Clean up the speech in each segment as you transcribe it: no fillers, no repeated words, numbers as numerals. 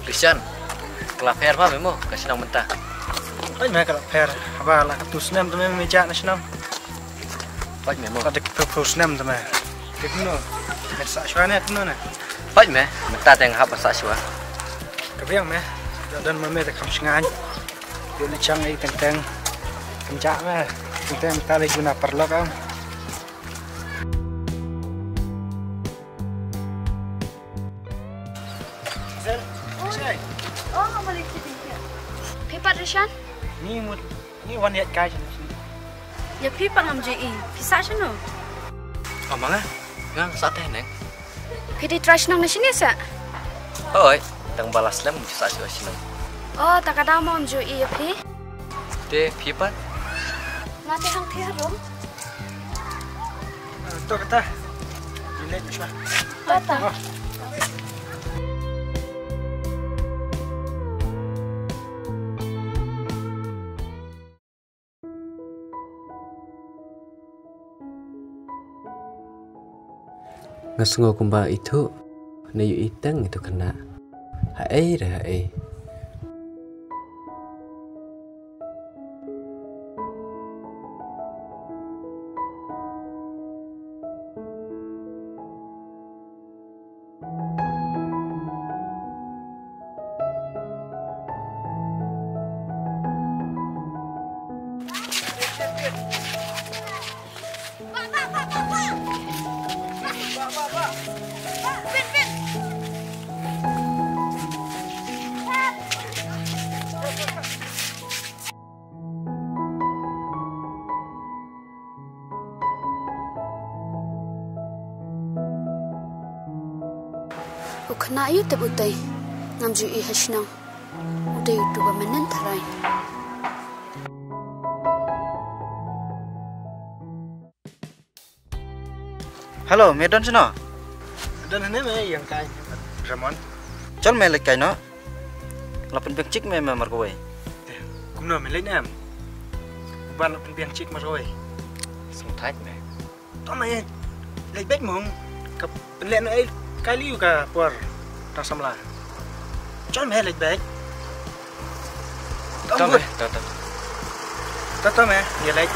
Christian, kelaper apa memo? Kasih nang mentah. Baik me kelaper, apa lah ketusnem tu me meja nasional. Baik memo. Ada ketusnem tu me. Kekno, mesak shuane kekno na. Baik me, mentah teng hap masak shua. Kebiang me, dan me tak kamsingan. Dia licang ai teng kencak me. Teng tali guna perlo kau. Oh, balik sini. Pipa Rishan? Ni wan yat kai sini. Ya pipa ngam je i. Pisa sino? Amang ah, ngang sate neng. Pidi trash nang sini sa? Oi, teng balas lem masak shua sini. Oh, tak ada mau je i ya pi. De pipa. Ngate hang thia rom. Tu kata. Ini cuma. Tata. Ngasunggo kumba itu nayu itang itu kena. Hae dah hae. Ukna ayu tep utai. Ngam je i hasnang. Utai YouTube menen tharai. Halo, Medan sino? Dan ini me yang kai. Ramon. Chol me lek kai no. Lapan pek cik me mar kowe. Kumno me lek nam. Ban penbiang cik mas oi. Sung thai me. To me lek bet mong. Kap penlen ai kali ka por ta samla. Chol me lek bet. Tome, tata. Tata me, ya lek.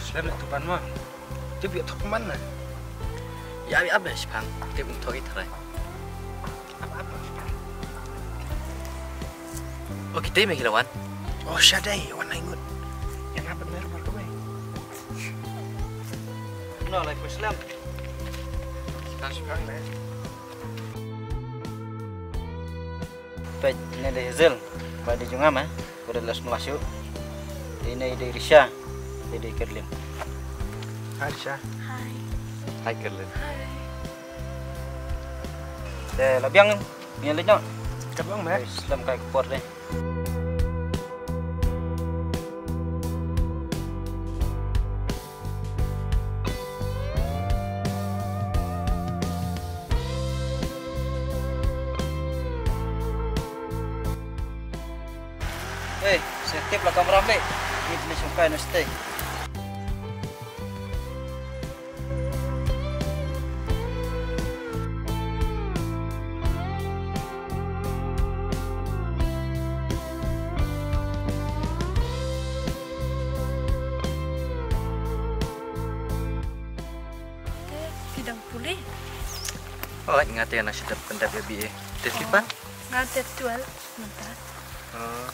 Selamat tuan mah. Dia biar tok mana? Ya abi abes pang. Te ung thoi tharai. Apa? Oh kita me hilawan. Oh syadai, wan ingut. Yang apa mer mar kowe? No, like Muslim. Sekarang le. Pej ne de Hazel. Ba de jungam ah. Kuda las melasyu. Ini de Risha. De Kerlin. Aisyah. Hai. Hai kerlen. De labiang ni lek no. Kabang me. Islam kai kupor de. Setip lah kamera me. Ini jenis muka neste. Pidang pulih. Oh, ngate na sedap pendap ya bi. Te pipa? Ngate tual. Mentah. Oh.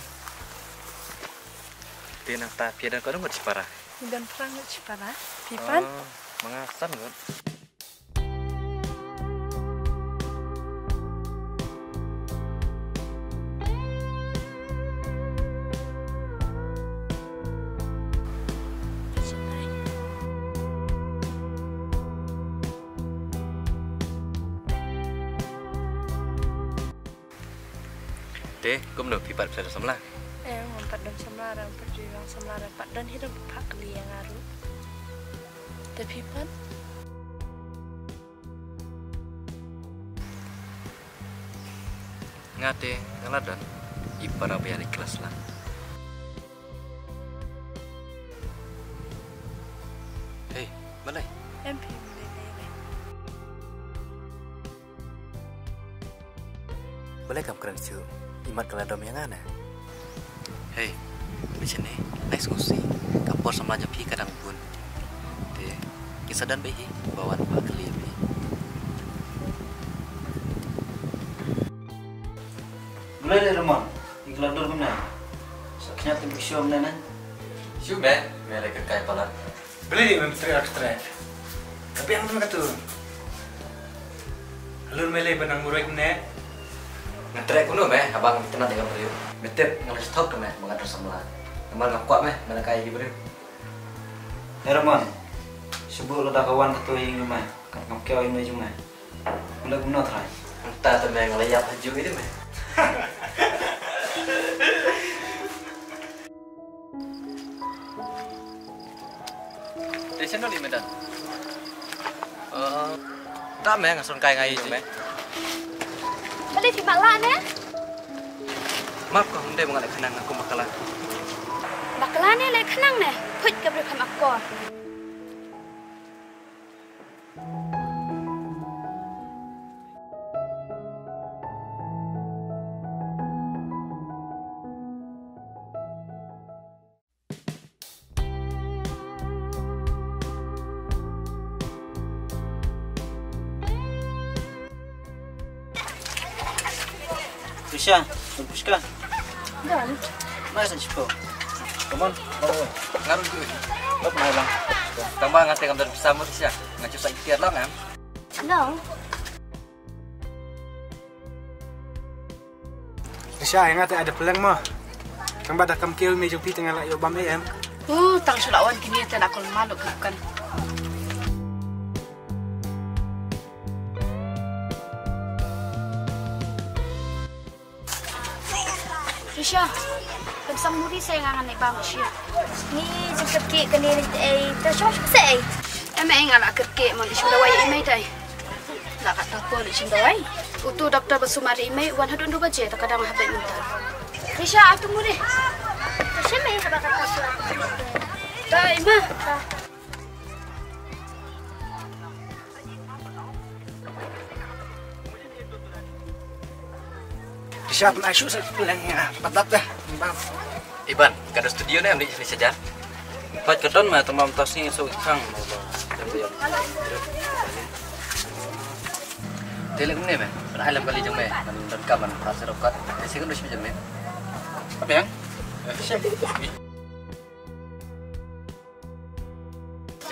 Tinang ta piadan ko ngut separa. Dan perang cepara. Pipan. Oh, mengasam kan. Te, kum no pipat sa samla. Empat dan semlarang perjuangan semlarang Pak dan hidup Pak Li yang ngaruh. Tapi Pan ngate ngaladan ipara bayar ikhlas lah. Hei, mana? Em phim lên đây. Boleh kamu keren cu? Imat keladom yang ana. Hei, di sini eksekusi. Kapor sama aja pi kadang pun. Deh, kisah dan behi bawaan pak keli. Boleh deh Roman, iklan dulu mana? Saknya timbuk show mana? Siu be, mere kekai pala. Beli di menteri ekstra. Tapi yang tu kata. Alur mele benang murai kene. Ngetrek kuno be, abang kenal dengan beliau. Betep ngeles tok tu me, mengatur semula. Kemana ngap kuat me, mana kai di beliau. Roman, sebut lo dah kawan ketua yang rumah, ngap kau ini cuma. Boleh guna try. Entah tu me ngelayap haju itu me. Di sini di Medan. Tak me ngasun kai ngai tu me. Balik di Maklan ya? Maaf kau hendak mengalih kenang aku bakalan. Maklan ya lek kenang ne. Put ke beri kamakor. Risha, Pushka, Dan. mana cepat? Roman, bawa. Ngaruh tu. Bawa mana bang? Tambah ngate kamdan bersama dia. Ngacu sak ikhtiar lah ngam. No. Risha yang ada pelang mah. Kang badak kam kil meja pi tengah lak yo bam em. Tang sulawan kini tak aku malu kan. Risha, pensang muri saya ngangan naik bang Risha. Ni jemput kek kena tersyok saya. Emang ngalak kek mau disuruh wayai imai dah. Nak kata apa ni cinta wayai? Utu doktor bersumari imai wan hadun dua baje tak kadang habis minta. Risha, aku muri. Risha mai habis kata apa? Dah imah. Risha pun asyuk sak pelang ya. Patap dah. Bang. Iban, kada studio ni ambil saja. Pat keton mah temam tasnya so sang. Telek ni me. Beralam kali jeng me. Dan kaman rasa rokat. Sing ndus jeng me. Apa yang?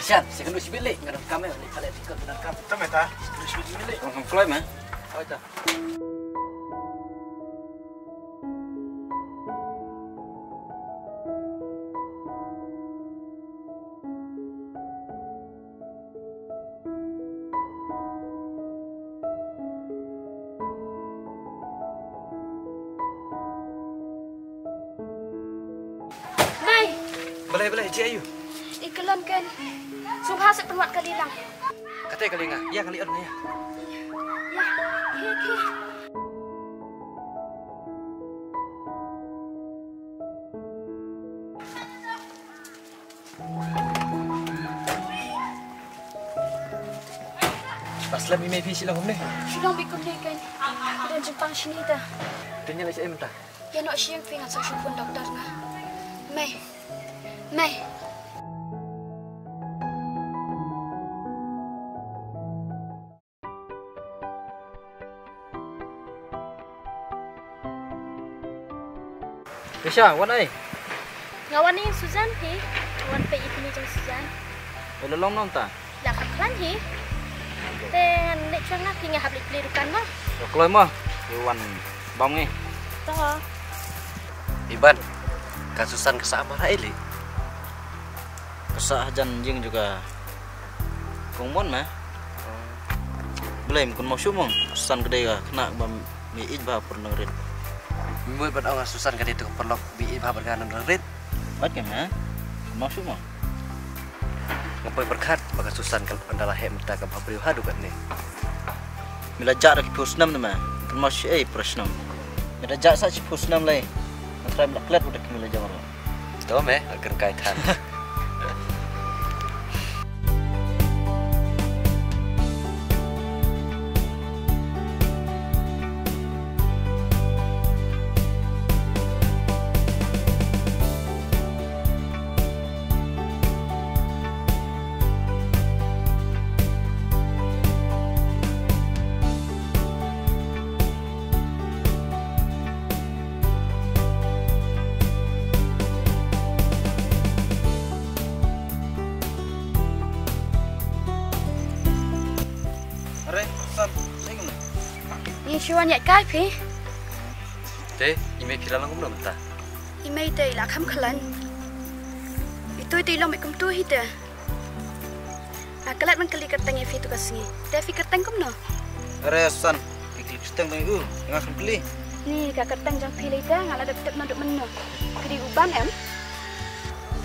Siap, sing ndus bilik ngada kamera ni kali tikot dan kam. Tama ta. Risha milik. Orang fly mah. Oh itu. Boleh, Cik Ayu. Iklan kan. Sungha sek penuat kali lang. Katanya kali ngah. Ya kali orang ya. Ya, okey. Pas lebih mai visi lah homne. Sudah bikin dia kan. Dan Jepang sini dah. Tanya lah saya minta. Ya nak siang fingat sa syupun doktor nga. May. May. Risha, wan ai. Ngawan ni Suzan hi. Wan pe ipini jang Suzan. Boleh long nom ta. Ya kaplan hi. Ten nek chang nak pinga habli beli dukan mah. Kalau mah, wan bang ni. Toh. Iban, kasusan kesamara ini. Kesah janjing juga. Kongmon mah. Boleh mungkin mau syumong. Kesan gede ka kena bam miid ba pernah rin. Buat pada orang susan kan itu perlu bi bah berkanan red. Baik kan? Mau syumong. Ngapai berkat bagai susan kalau adalah hem tak ke beriu hadu kan ni. Mila jarak pusnam nama. Mungkin mau syai prasnam. Meda jak sa chipus nam lai. Antara blak klet udah kemila jamar. Tahu meh akan kaitan. Are, san, saya kemana? Ni chuan nhạy cái phi. Thế, email phi lang cũng ta. Email tây là khăm khẩn. Vì tôi tây long mày cũng tôi hít à. Kalat man kali kertang yang phi tu kasih. Tapi phi kertang kum no. Are, san, ikut kertang tadi yang akan beli. Ni ka kertang jang phi leda ngala dap no dap menno. Kedi uban em.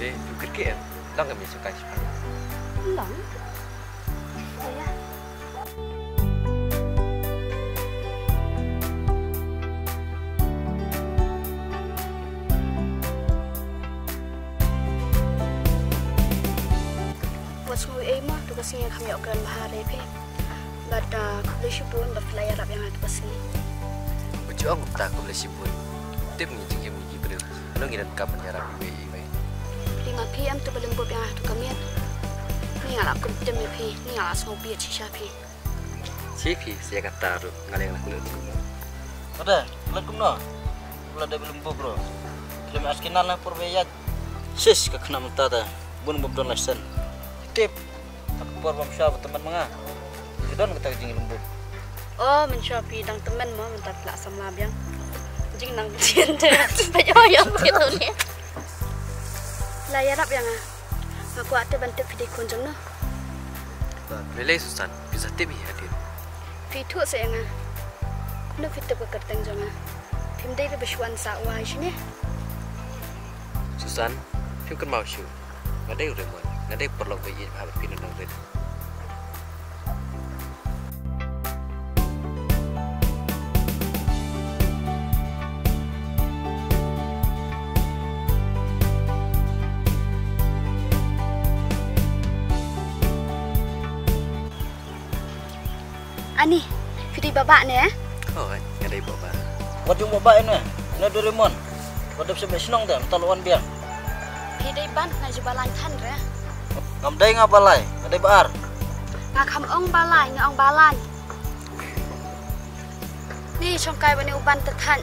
Thế, tôi kể em, lang kami suka sih. Long. Ya. Semua ema tu kasih yang kami akan bahari pe. Bada kuliah pun berflyer Arab yang tu kasih. Ujung tak aku boleh sibuk. Tim ni jengkel muji berdua. Kalau ngirat kapan ya Rabi email. 5 PM tu belum buat yang tu kami. Ni ngalah aku tim pe. Ni ngalah semua biar cisha pe. Siapa saya kata tu ngaleng nak kulit tu. Ada, klet kumno. Klet ada belum bro. Film askinan lah perbeyat. Sis ke kena mata bun bobdon lesson. Tip, aku por bom syab teman menga. Sidon kita jing lembut. Oh, mencopi dang teman mau minta pelak sama biang. Jing nang cien tu. Banyak yang gitu ni. Layar Arab yang aku ada bantu video kunjung no. Belai Susan, bisa tip hadir. Video saya ngah. No video kertang jonga. Film dia bersuan sawah sini. Susan, film kan mau show. Ngadai udah mau. Ngadai perlu bayar bahasa pindah nangret. Ani, video babak ni eh? Oh, ngadai bawa. Wajung bapak ini, ini Doraemon. Wadap sampai senang dah, taluan biang. Video ban ngaji balan tan re. Ngamdai ngabalai, ngadai baar. Ngakam ong balai, ngong balan. Ni congkai bani uban tertan.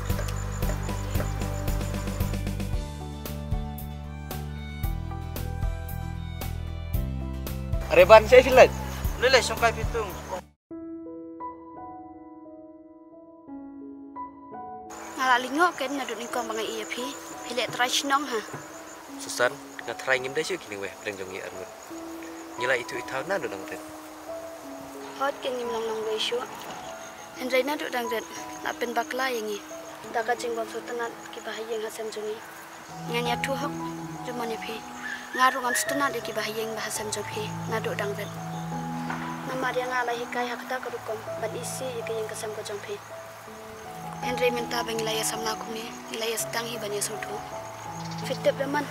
Reban saya filat. Lele songkai pitung. Ngala lingok kan nadut ni kong bangai iya pi. Pilek terai senong ha. Susan, ngat try ngim dah sih kini weh, bereng jongi armut. Nyala itu itau na do nangret. Hot kan ngim long long wei shu. Hendrai nadut dangret. Nak pen bakla yang ni. Daka jingbon sultanat ki bahayeng hasam jungi. Nganya tu hok juman ni pi. Ngaru ngam sultanat ki bahayeng bahasam jopi. Nadut dangret. Nama dia ngalai hikai hakta kerukom. Ban isi iki yang kesam ko jompi. Henry minta bang ilaya samla kumi, ilaya sedang hi banyak sudu. Fitip deman,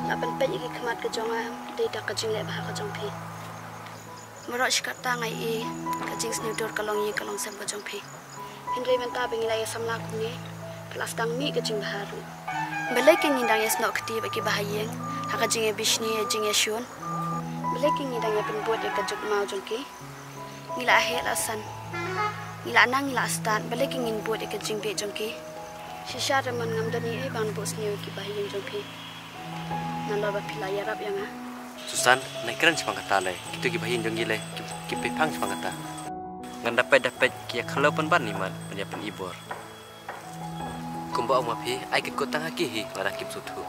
nak penpen iki kemat ke jonga, dia dah kajing lek bahak ke jongpi. Merok sikata ngai i, kajing snidur kalong i kalong sem ke jongpi. Henry minta bang ilaya samla kumi, pelas dang mi kajing baharu. Belai keng nindang yes nok keti bagi bahayeng, hak kajing e bishni e jing e shun. Belai keng nindang e penbuat e kajuk mau jongki. Ngila ahel asan. Ngila nang ngila stan balik ingin buat ikat jingbe jongki. Shisha raman ngam dani bang bos niu ki bahayeng jongki. Nalo ba pilai Arab yang ah. Susan, naik keren sepang kata le. Kita ki bahayeng jongi le, ki pepang sepang kata. Ngan dapat kia kalau pun ban niman, penyapan ibor. Kumba oma pi, ai kit kotang haki hi, ngara kim sutu.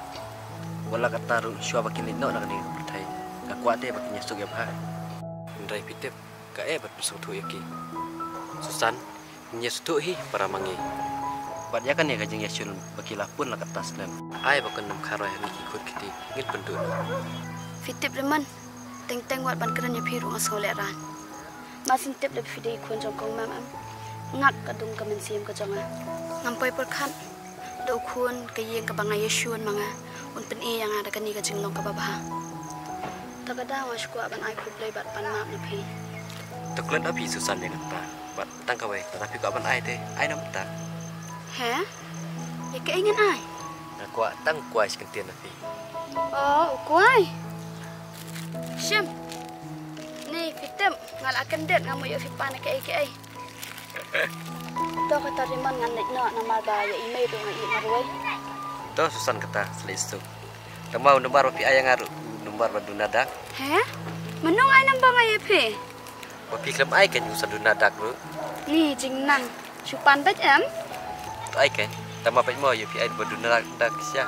Wala kata ru syua bakin no nak ni pertai. Aku ada bakin nyesuk ya bahai. Ndrai pitep, ka bat sutu yaki. Susan, nyesutu hi para mangi. Bat ya kan ya kajing yasun bakilah pun lah kata Islam. Ai bakal nam kharai ni ikut kiti ngit pendut. Fitip leman, teng wat ban keran ya piru asol leran. Masin tip le fidi kun jong kong mam am. ngak kadung kamen siam ka jonga ngampoi perkhan do khun ka yeng ka bangai yeshun manga un pen yang ada kani ka jinglong ka babah takada was ku aban ai kuplay bat pan map na phi Taklan api Susan yang kata, bat tangkawai, tetapi kau aban ai teh, ai nam tak. he ya ka ingin ai Aku tang kuai sekentian api. oh kuai Syam ni fitem ngal akan det ngamu ya fipan ka ai to kata riman ngan nek na nama ba ya email do ngai marwai Toh Susan kata selistu. Tamau nomor api ayang aru, nomor badunadak. he menung ai nambah ngai phe Api klem ai kan Susan dunadak lu. ni jing nang chupan bet em Tu ai kan. Tama pai mo api ai badunadak sia.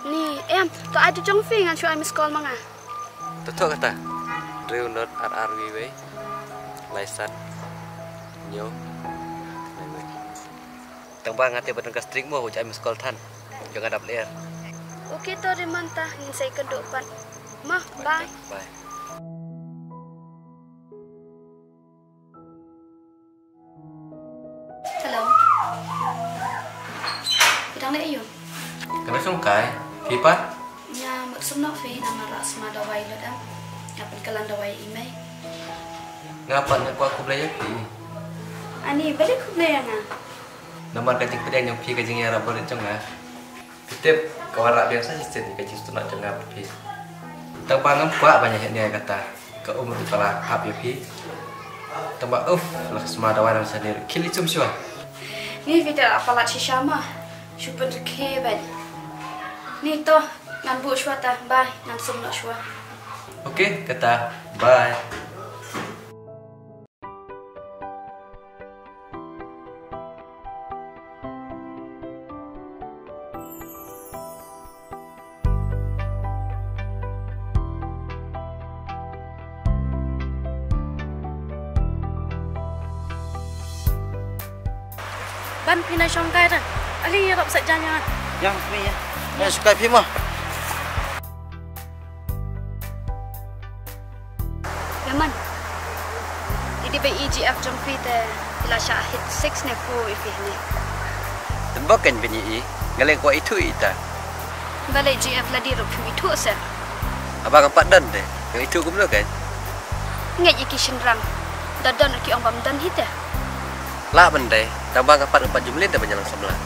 ni em to ai tu jong fi ngan chu ai miss call manga Tu kata. Real not RRW. Laisan. Nyo. Tang bang ate badang ka string mo hujai miskol than. Jong adap leer. okey to riman ta ngin sai kedok pan mah bye Bye. hello Kedang nak iyo Kena sungkai. Pipa. nya maksud nak fi nama rak sama dawai lo dah apa kalan dawai email Ngapan aku belajar pi. ani balik ku yang ah Nomor kajing pedang yang pi kajing yang rabor cong ah. Kitip kawarak biasa sistem kajing sunat jengah pi. Tang buat banyak ni kata. Ke umur telah hab ya pi. Tambah lah semua dawan sendiri. Kili cum siwa. ni video apalat si Syama super ke ban ni to ngan bu shwata bye ngan sum nak shwa Okey, kata bye. ban pina shongkai dah ali rap sajanya Yang ni ya. Yang suka pi mah. Yaman Idi be EGF jong fi te ila syahid 6 ne fu ifi ni Tembakan benyi ngaleng ko itu ita. bale EGF la di ro fu itu se Abang empat dan deh. Yang itu kumlo kan. ngai iki shinrang dadan ki ong bam dan hite Lah bendai. Tambang empat jumlah dah banyak sebelah.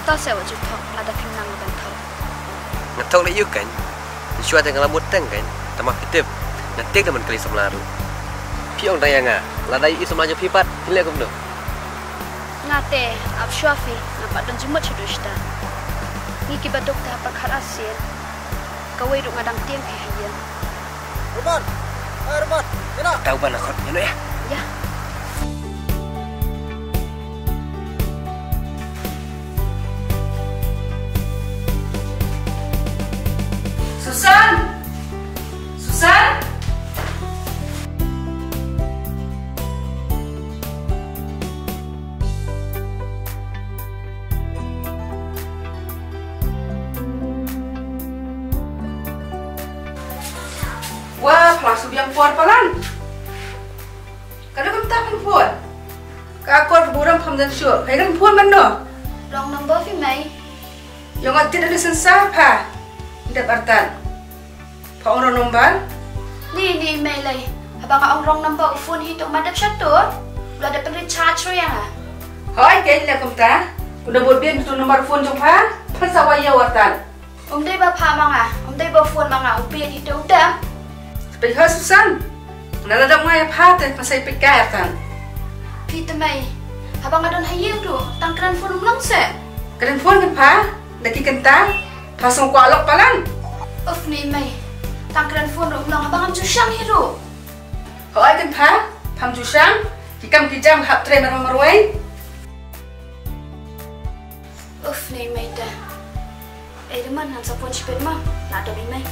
ta se wa ju thok la da pinang ban thok Ngatau le yuk kan. Syua tengah lamut teng kan. Tambah kitip. Nanti teman kali sebelah ru. Pi ong daya nga. Lah dai isu maju pipat. Pilih kumlo. ngate ab shwafi nampak dan jumat chudusda ni ki badok ta par kharasil kawai ru ngadang tiang ke hayan Rumah. Rumah. Kena. Tahu mana kot ya. ya Susan! Susan! Wah, langsung yang puan palan. Kada kamu tak puan? Kakor burang pamdan syur. Hai kan puan mana? rong number fi mai Yang ati dari sensa pa. Tidak artan. Pa orang nombal. ni mai lai abang ong rong number phone hi to madap satu udah ada pen recharge ro yang ah Hai, kaya kamu tak? Udah buat biar itu nomor phone jom pa. Pasawaya wartan. dei ba pha manga dei ba phone manga upi hi to udah Tapi hai Susan. Nada mai pa te pasai pikir tan. fi te mai abang adon hayeng tu tangkran phone ulang se Kalian phone kan pa? Daki kentang. Pasang kualok palan. of ni mai tangkran phone ulang abang am chu syang hi ro Hai kan pa? Pam jusang. Jikam kijam hap tren nomor wei. of ni mai ta deman han sa phone chipet ma na do ni mai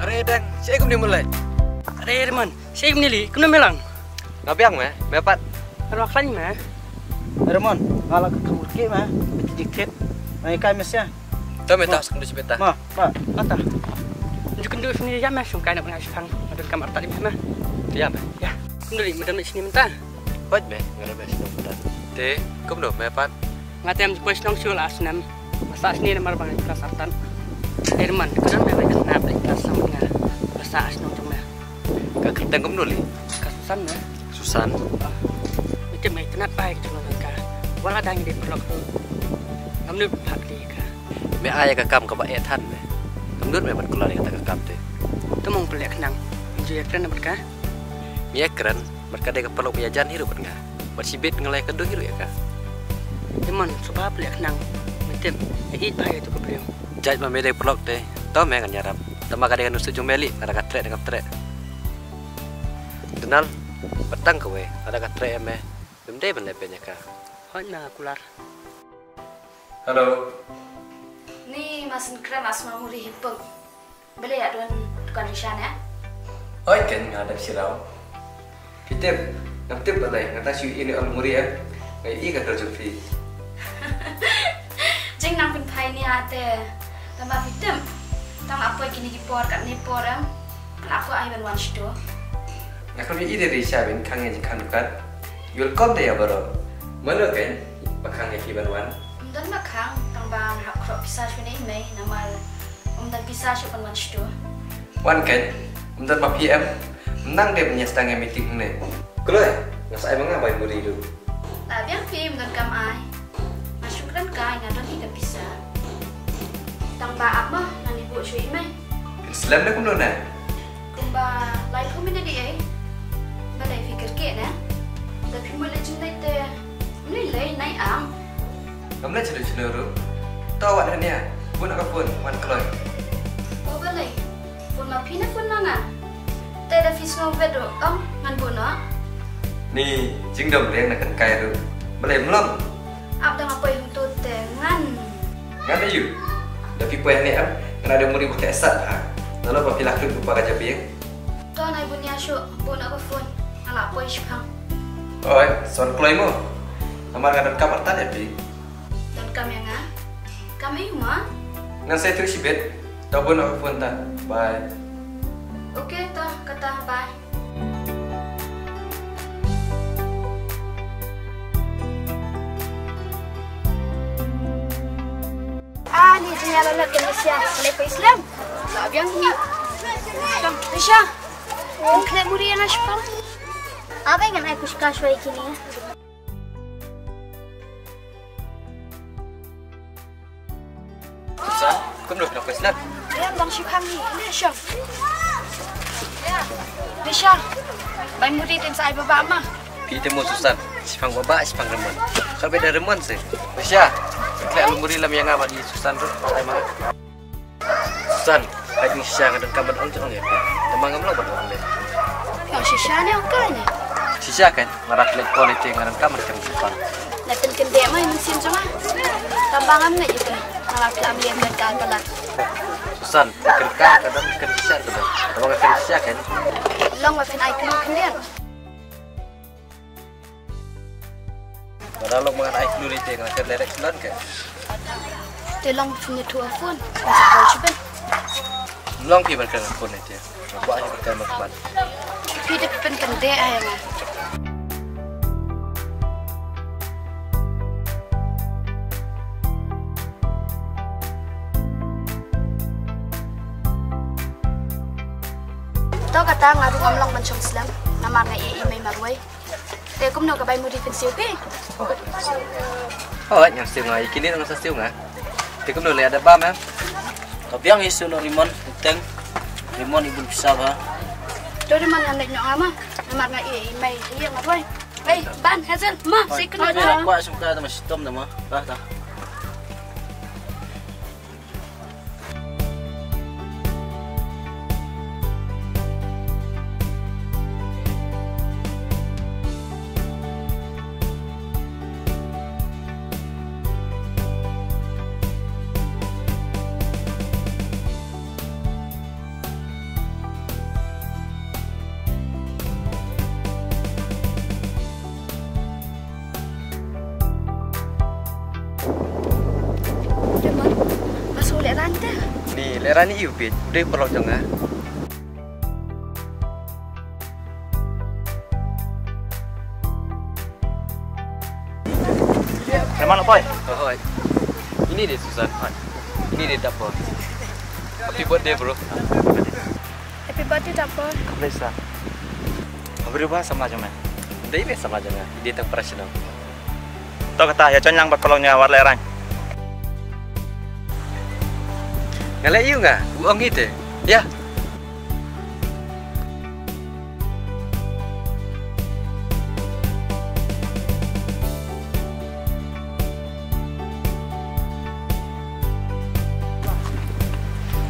Are dang, saya kum dimulai. Ada Herman, saya menili, kena melang. Ngapiang meh, mepat. Kalau klan mah. Ramon, kalau kamu ke mah, dikit. Mai kai mesnya. Tahu minta sekundu sebeta. Ma, kata. Tunjukkan dulu sini ya mas, sungkai nak mengasih pang. Ada kamar tadi mah. Iya, meh. Ya, kembali madam di sini minta. Hoi, meh, nggak ada best dong. Teh, kamu dong, meh, Pat. Ngatem kuis nong sul asnam. Masa sini nama bang kelas artan. Herman, kan memang nak beli kelas sama dengan masa asnam cuma. Kak kita kamu dulu. Kasusan ya. Susan. Macam mai tenat baik cuma ka. Wala dang di blok tu. Kamu pak di ka. Meh ayah kakam kau baik tan, meh. Kamu dulu meh berkeluar dengan kakam teh. Tu mong pelak kenang. Injui keren apa ka? Mia keren, berkadang perlu penyajian hidup kan nggak? Bersibit ngelai kedua hidup ya kak. Teman, sebab pelak kenang. Macam, ikut bahaya tu kepriu. Jaj memilih pelok teh, tahu meh kan nyarap. Tema kadang nusuk jumeli, ada katre dengan katre. Kenal, petang kowe, ada katre meh. Bemde benlepenya kak. Hoi na kular. Halo. Ni masin keren asma muri himpeng. Beli ya tuan Rishan ya. Hoi kan ngadap sirau. Kita nanti balai ngata siu ini al muri ya. Ngai i kata Zulfi. Jeng nang pun pai ni ate. Tambah hitam. Tang apa kini dipor kat ni poram. Kenapa ai ban wan sto? Ngakon i dari Syabin kangen kan bukan. Welcome deh ya bro. Mana kan bakangnya kiban wan. Dan makang tang bang hak krop pisah sini mai namal. Dan pisah syu ban wan sto. Wan kan. Umdan ma PM. Menang dia punya setengah meeting ni. Kalau ngasai mengabai muri itu. Tak biang film dan kam ai. Masuk kan kai ngadon tidak bisa. Tang ba apa nang ibu shui mai. Islam dah kuno na. Kumba lain ko mina di ai. Balai fikir ke na. Tapi mulai cinta itu mulai naik am. Kamu nak cerita ru. Tahu awak ni ya. Pun nak pun wan keloi. Oh balai. Pun ma pina pun nanga. Tada fish ngau vedo am ngan bono. Ni jingdom dia nak kai ru. Balai melom. Abdang apa yang tu dengan. Ngada you. Tapi poin ni am kena ada muri buka esat ha. Lalu apa pilak tu lupa kerja biang. Tuan ai bunya syu bono apa pun. Anak poi syukang. Oi, son keloi mo. Amar ngadan kamar tan ya bi. Dan kami nga. Kami huma. Ngan saya tu sibet. Tahu pun apa pun tan. Bye. Okey toh kata bye. Ni jenis lalat ke Malaysia. Lepas Islam. Tak biang ni. Kam, Risha. Klep muri yang asypang. Apa yang aku suka suai kini ya? Susan, kamu dah kenapa Islam? Ya, bang syukang ni. Risha. Risha. Baik muri tim saya bapa mah. Pi temu Susan. Sipang babak, sipang remon. Kalau beda remon sih. Risha. Klep muri lam yang amat di Susan tu. Saya mah. Susan, kaji Risha ngadan kamar orang tu ya. Temang ngamlo betul deh. Yang Risha ni okey ni. Sisa kan, ngarak lek politik ngadan kamar kan Susan. Lepas kendek mah mesin cuma. Tambangan ni juga. Kalau kita ambil yang berkala. Susan, kerja kadang kerja tu dah. Kalau kerja kan. Long maafin aku kendek. Kalau mengenai aik dulu itu yang akan direct selan kan. Tolong punya tua pun. Masih cuba. Long pi berkan pun itu. Buat aja berkan berkan. Hidup pen kendek ayang. Tahu kata ngaruh ngomong mencong Islam. Nama ngai email marwai. Dia cũng nấu cái bài mudi phân siêu pe. Oh, yang siu ngai kini nang sa siu nga. Dia cũng nolak ada bam em. Tapi yang isu no rimon, teng rimon ibu bisa ba. Dari mana yang nak ngama? Nama ngai email dia marwai. Hey, ban Hazel, ma, saya kena Ada kuat suka sama sistem nama. Dah. Rani iu pit, udah perlu jangan. Memang apa? Oh, ini dia Susan. Ini dia dapur. Happy birthday bro. Happy birthday dapur. Bisa. Berubah sama aja men. Dia ini sama jangan. Dia tak profesional. Tahu kata ya yang berkolongnya war lerang. Ngale iu nggak? Uang gitu. Ya.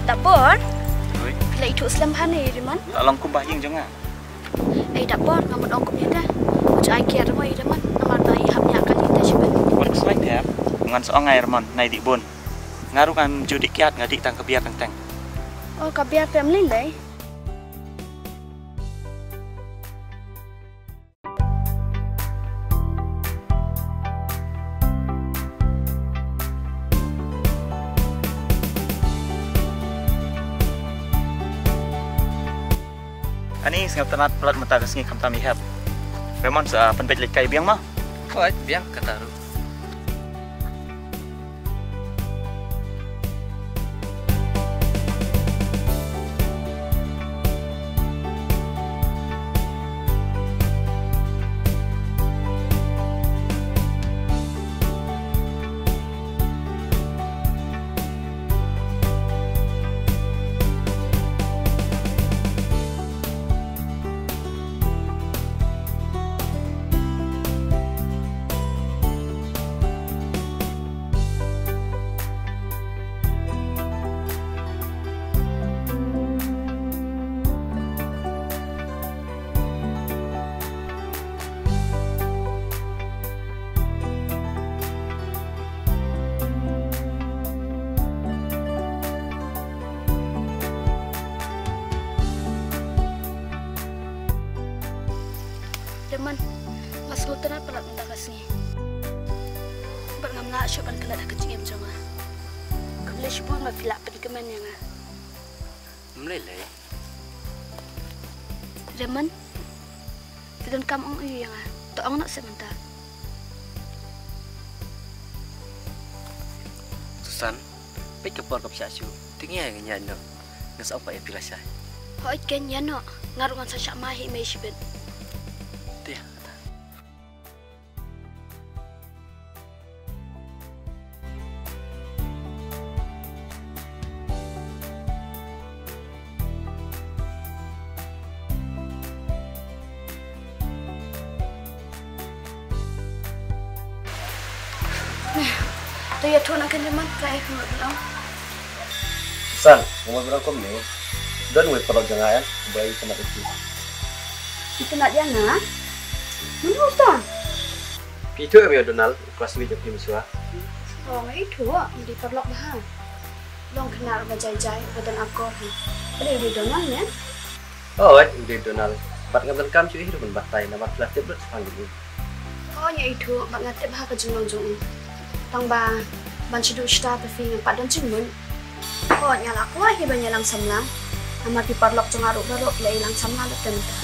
Dapur. Oi, Bila itu selamhan ni Riman. tolong kumbah yang jangan. Dapur ngamut ongkop ni dah. Ucap akhir mo Riman. Namar bayi hamnya akan kita cuba. Buat keselak ya. Ngan soang air mon, naik di bun. Ngaruh kan judi kiat ngadik tang kebiar tang. Oh, kabiar family leh. Ani sengap tenat pelat mata kesini kam tam ihap. Memang sa penpet lekai biang mah. Oh, biang kata lu. Teman, mas ngutan apa nak minta kasih? Bernam nak syuban kena dah kecing em jangan. Kebeli syuban mah filak perikeman yang ah. Meleleh. Teman, tidak kamu yang ah. Tak ang nak sebentar. Susan, baik kepor kap syak syu. Tinggi yang nyanyi. Ngas apa ya pilih saya. Hoi ken ya no, ngarungan sa syak mahi may syuban. Dia. Tu ya tu nak kena man kai kena bilang. Susan, ngomong berapa ni? Dan wait perlu jangan ya. Bayi sama itu. Itu nak dia nak? Mana tu? Itu ya Donald, kelas video film sua. Oh, itu di perlok bah. Long kenal berjai-jai badan akor. Ada di Donald ya? Oh, udah Donald. Bat ngambil kam cuy hidup batai nama plastik berat panggil. Oh, ya itu mak ngatip bah ke jung-jung. Tang ba ban chidu sta pe fi pa don chingun. Oh, nyala aku lagi banyak lang samlang. Nama di perlok jong aruk barok le lang samlang le tenta.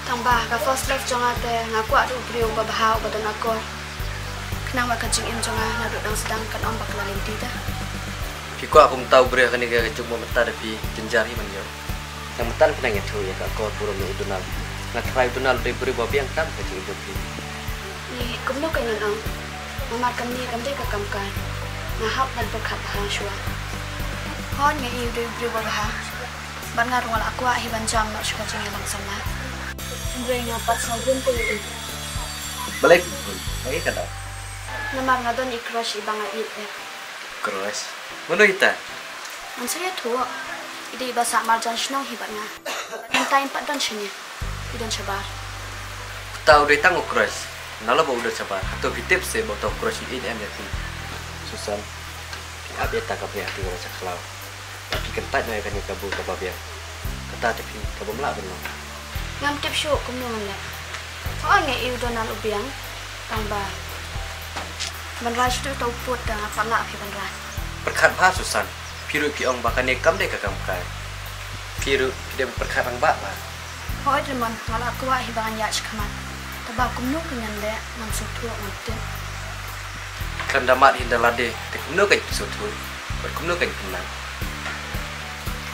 Tang ba ka first life jong ate ngaku adu brio ba bahau badan akor. Kenang ba ka jing em jong na do dang sedang kan ombak lalin tita. Kiko aku tahu beri akan dia cuma mata tapi jenjari menyo. Yang metan kena ngetu ya kak kau burung ni Donald. Nak try Donald dari beri babi yang tam kecil hidup ini. Ni kumno kanyan ang. Mamar kami kamde ka kamkan. Ngahap dan berkat bahang syua. Hon nga iu dari beri babaha. Ban ngarung wala aku hiban jam nak syuka jing lang sama. Beri ngapat sabun ko yun. Balik pun, lagi kata. Namar nga don i-crush ibang nga it. Keras. Mana kita? Ang saya tua. Ide iba sa marjan shnong hiban nga. Ang time pa don siya niya. Idon siya bar. Tahu dia tangguh keras. Nala bawa udah sabar. Atau hitip se bawa tahu keras ini em yakin. Susan. Apa ya tak apa hati orang caklau. Tapi kentat nak ikan kabur ke babi. Kata tapi kabur melak benar. Ngam tip syuk kumno nga. Oh nga iu donan ubiang. Tamba. Ban raj tu tau put da apa lak hiban raj. Berkat bah Susan. Piru ki ong bakal nekam deh kakam kai. Piru dia berkarang bak lah. Hoi teman, malah aku wah hibangan ya cekaman. Tapi aku menuk dengan dia langsung tua nanti. Kan damat hindalade, tekum no kai suatu, berkum no kai kenal.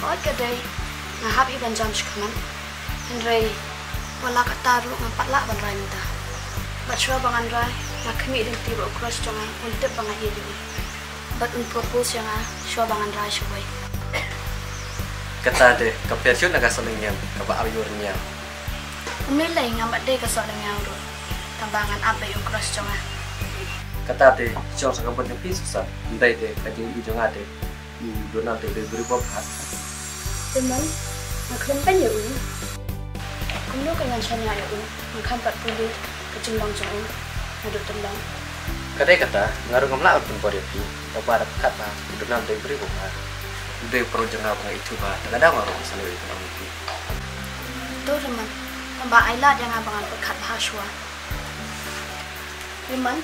Hoi kedai, ngahap hiban jam cekaman. Henry, wala kataru ngampat lah ban rai minta. Bacua bangan rai, nak kami dan tiba ukras jangan untuk bangan ini. But propose yang shua bangan rai shuai. Kata deh, kapasiun agak selengnya, kapa ayurnya. Umilai ngambat deh kesoalan yang ru. Tambangan apa yang ukras jangan. Kata deh, jauh sangat penting pis susah. Ndai deh, kaji ujung ada. Donald deh beri hat. Teman, nak lempen ya un. Kuno dengan chanya ya un. Makan 40 kecimbang jauh. Hidup tembang. Kata ngaruh ngamla pun pada pi. Kapa ada kata Donald deh beri hat. Udah perlu jengah bang itu bah. Kadang orang sana itu orang itu. Tuh teman, tambah ailat yang abangan berkat bahasua. Teman,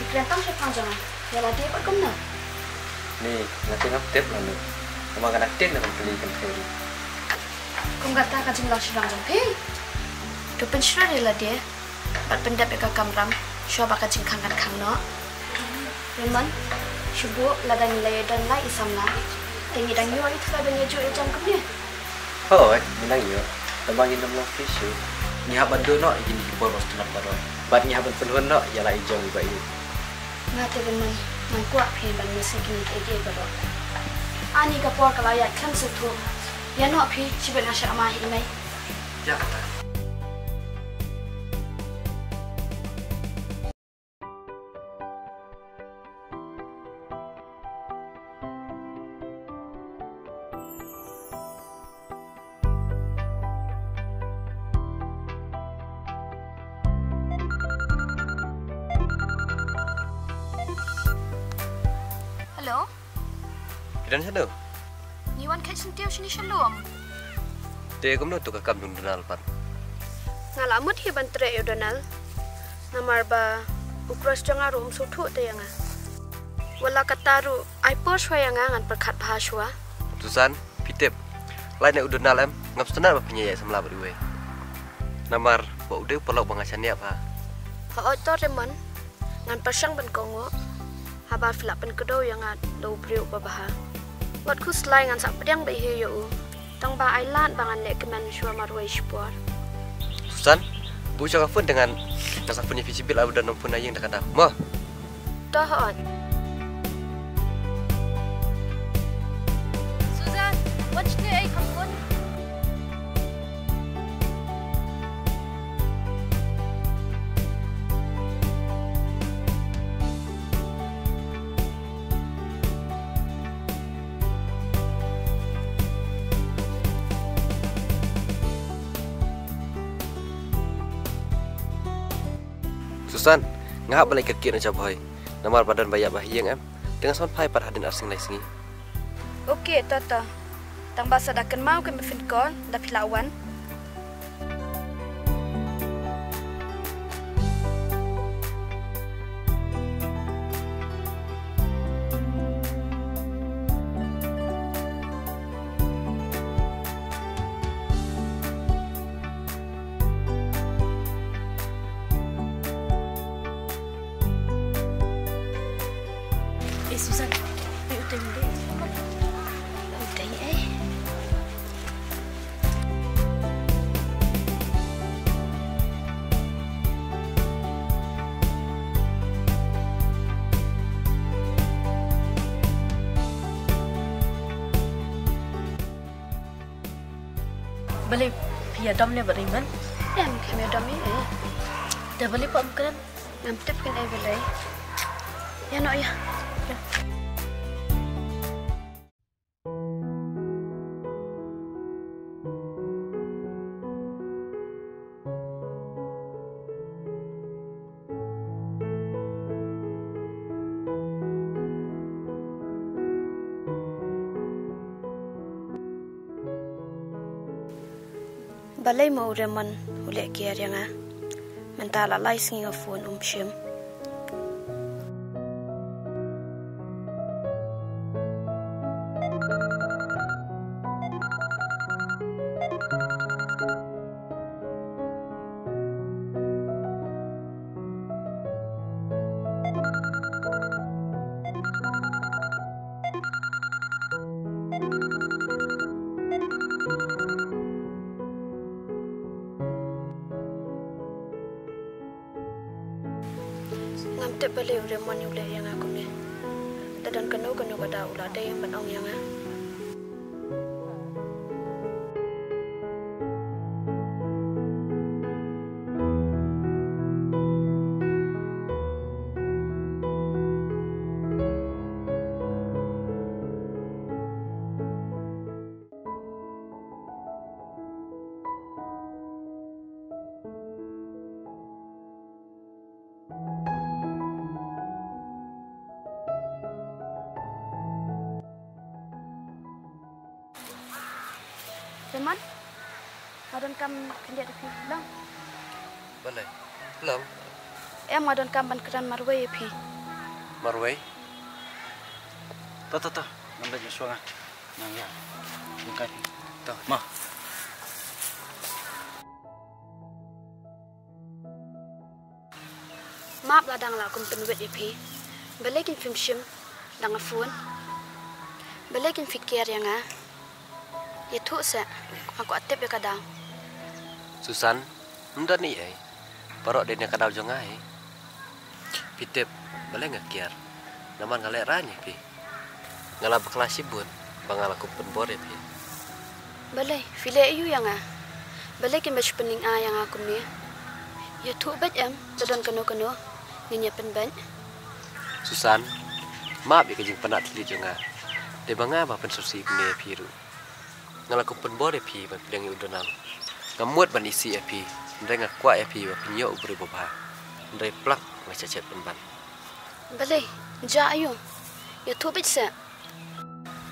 pikiran tang siapa jangan. Ya lah dia berkum na. Nih, nanti ngaptep lah nih. Kemang kan aktif dengan belikan kiri. Kung kata kajing lang silang jangpi. Dupen syurah dia lah dia. Bat pendap eka kamram. Syua baka jing kangan kang no. Teman, syubu ladang nilai dan lai isam na. Tinggi dan yuan itu lah banyak jual jam kemana? Oh, minang yo. Tambangin dalam fisu. Ni haban do no ingin hibur bos tunak baru. Bat ni haban penuh no ialah ijong iba ini. Ngate teman, man kuat pih ban mesin kini ege baru. Ani kapur kelayat kan setu. Ya no pih cibet ngasih amah imai. Ya kata. Hello? Dan sana. Niwan kait sentiau sini shalom. Dia kamu tu kakam dun Donald pan. Ngalamut hi bantre yo Donald. Namar ba ukras jangar sutu te yang. Wala kataru ai pos wayanga ngan perkat bahaswa. Susan, pitep. Lain yang Donald em ngap senar apa penyayat semula beriwe. Namar ba udah pelok bangasan ni apa. Ha otor teman ngan pasang ban kongo. Haba filapan kedau yang do brio babaha. Wat ku slai ngan sak pedang ba hi yo. Tang ba ailan bangan lek keman shua marwai sport. Susan, bu cakap pun dengan kasak punya visibil abu dan pun ayang dah kata. Mah. Tahot. Susan, watch the ai kampun. Susan, ngah balik kekir na boy. Namar badan bayak bahiyang em. Dengan son pai par hadin arsing lai singi. Okey, tata. Tang basa dakan mau ke mefin kol da pilawan. Susan, đi tìm đi. Đi ấy. Balik pia dom le beriman. Em kami dom ini. Dah balik pom kan? Ngam tip kan ai belai. Ya no ya. Balai mau reman ulek kiar yang mentala lai singi phone shim. ngam te bale ure mani ule yang aku ni. Tadan kanu kada ula de yang banong yang ah. Teman, madon kam kendia pi lang. Balai. Lang. Madon kam ban keran marway pi. Marway. Ta. Nambah Joshua ngah. Nang ya. Bukan. Tah. Mah. Maaf lah dang lah kum penwet pi. Balekin film shim dang phone. Balekin fikir yang ah. Ya tu sa, aku atep ya kadang. Susan, nda ni ai. Parok dia kadau jongai. Pitep, boleh ngak kiar. Naman ngalek ranya pi. Ngalap kelas bun, bangal aku penbore pi. Boleh, file ayu yang ah. Boleh kin baju pening ah yang aku ni. Ya tu bet tadon kano nginya penban. Susan, maaf ya kejing penat tili jonga. De banga ba pensusi kene piru. Ngalaku penbore pi ban pedang udonam. Ngamut ban isi api, ndai ngakwa api ba penyo ubri bobha. Ndai plak ngacacet penban. Boleh, ja ayu. Ya tu bet sa.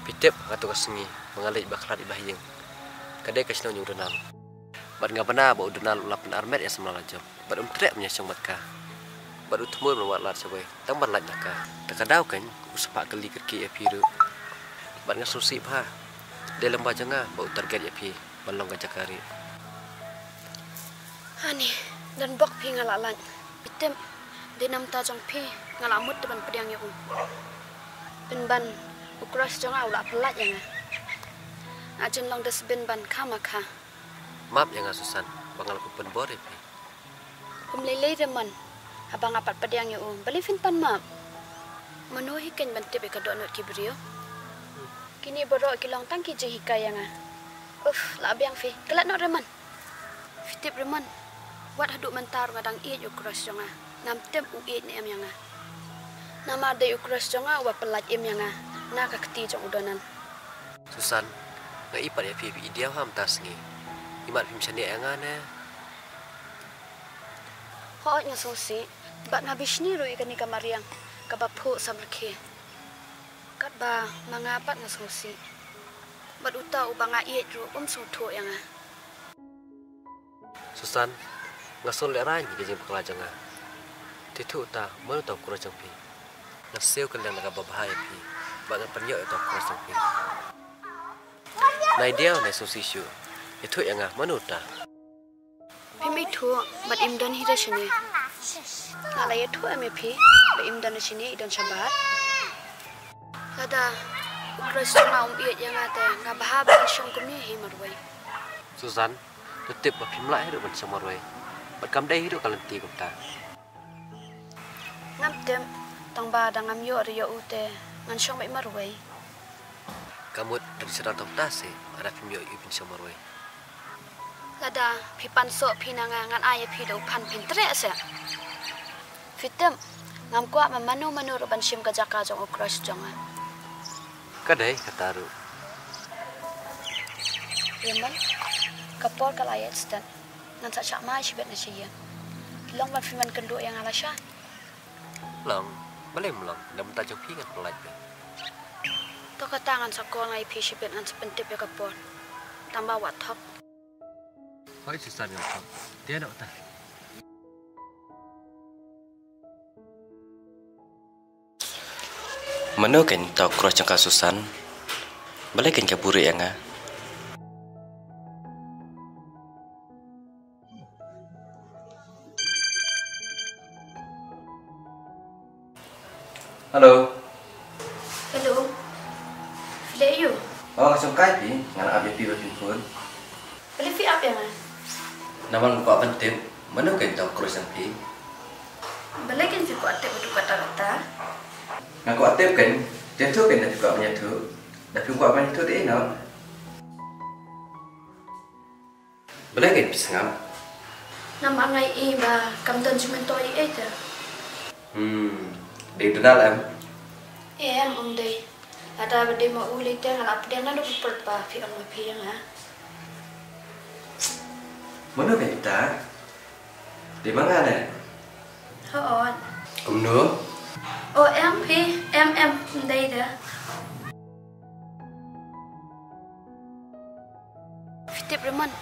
Pitep ngatu kasengi, mengalai baklat ibahiyeng. Kadai kasino nyu udonam. Ban ngabana ba udonal ulapan armet ya semala job. Ban trek menyasong batka. Ban utmur melawat lat sabai, tang ban lat naka. Takadau kan usapak kali kerki api ru. Ban ngasusi pha. Dalam bajanga bau target ya pi balong gajakari. Hani dan bok pi ngalalan. Pitem denam ta jong pi ngalamut depan pedang ya Penban ukras jong au la pelat yang ajen long des ben ban kamaka. Maaf yang Susan, bangal ku penbore pi. Kum lele reman abang apat pedang ya beli fin pan maaf. Menuhi kan bante be kadok not kibrio. Kini borok kilong tangki je hikayang ah. La biang fi, kelat nok reman. Fitip reman. Wat haduk mentar ngadang iet ukras jonga. Nam tem uiet ni em yang ah. Nama de ukras jonga wa pelat em yang ah. Na ka keti jong udonan. Susan, ngai ipat ya pi ideal ham tasngi. Imat pim chani anga na. Ho nya sosi, bat ngabis ni ru ikan ni kamariang. Kabapu samrke. Kat ba mangapat na sosi. Bat uta ubang iet ru suto yang ah. Susan, ngasul le ran ge jeng pekelajang ah. Titu ta mau tau kurajang pi. Naseu kan naga babahaya pi. Bangan penyo tau kurajang pi. Nai dia na sosi shu. Itu yang ah manuta. Pimi tu bat imdan hira sini. Ngalaya tu MP ba imdan sini idan sabat. Ada ukras ma iet yang ate ngabah ba syong kumni himarwai. Susan, tetep ba pimla hidup ban samarwai. Bat kam dai hidup kalanti kumta. Ngam tem tang ba dangam yo riyo ute ngan syong mai marwai. Kamut dari serata tase ada pimyo ibin samarwai. Ada pipan so pinanga ngan aya pido pan pintre asa. Fitem ngam kwa mamanu ban syim ka jaka jong ukras jonga. Kadai kataru. Yaman kapor kalayat stan ngan sa syak mai sibet na siya. Long ban fiman kendo yang alasya. Long, boleh melong, dah minta jauh pingat pelaj. To katangan sa ko ngai pi sibet ngan sepentip ya kapor. Tambah wathok. Kau Susan yang kau, dia nak tak? Mana kan tahu cross jangka Susan? Balik kan kabur yang ah. Halo. Hello. File you. Oh, kasih kai pi, ngan abi pi berjumpa. Beli fi up yang ah. Nama lupa penting, mana kan tahu cross yang pi? Balik kan juga ada betul kata-kata. Ngaku aktif kan, dia tu kan juga punya tu. Tapi gua apa itu dia nak. Boleh kan bisa ngam? Nama ngai ba kam dan cuma toi aja. Dia kenal em. Em deh. Ada benda mau ulit yang alap dia nak dapat ba fi am pi yang ha. Mana kan kita? Di mana ni? Ho. Kumno? Oh em pi em đây dah. Fitip reman.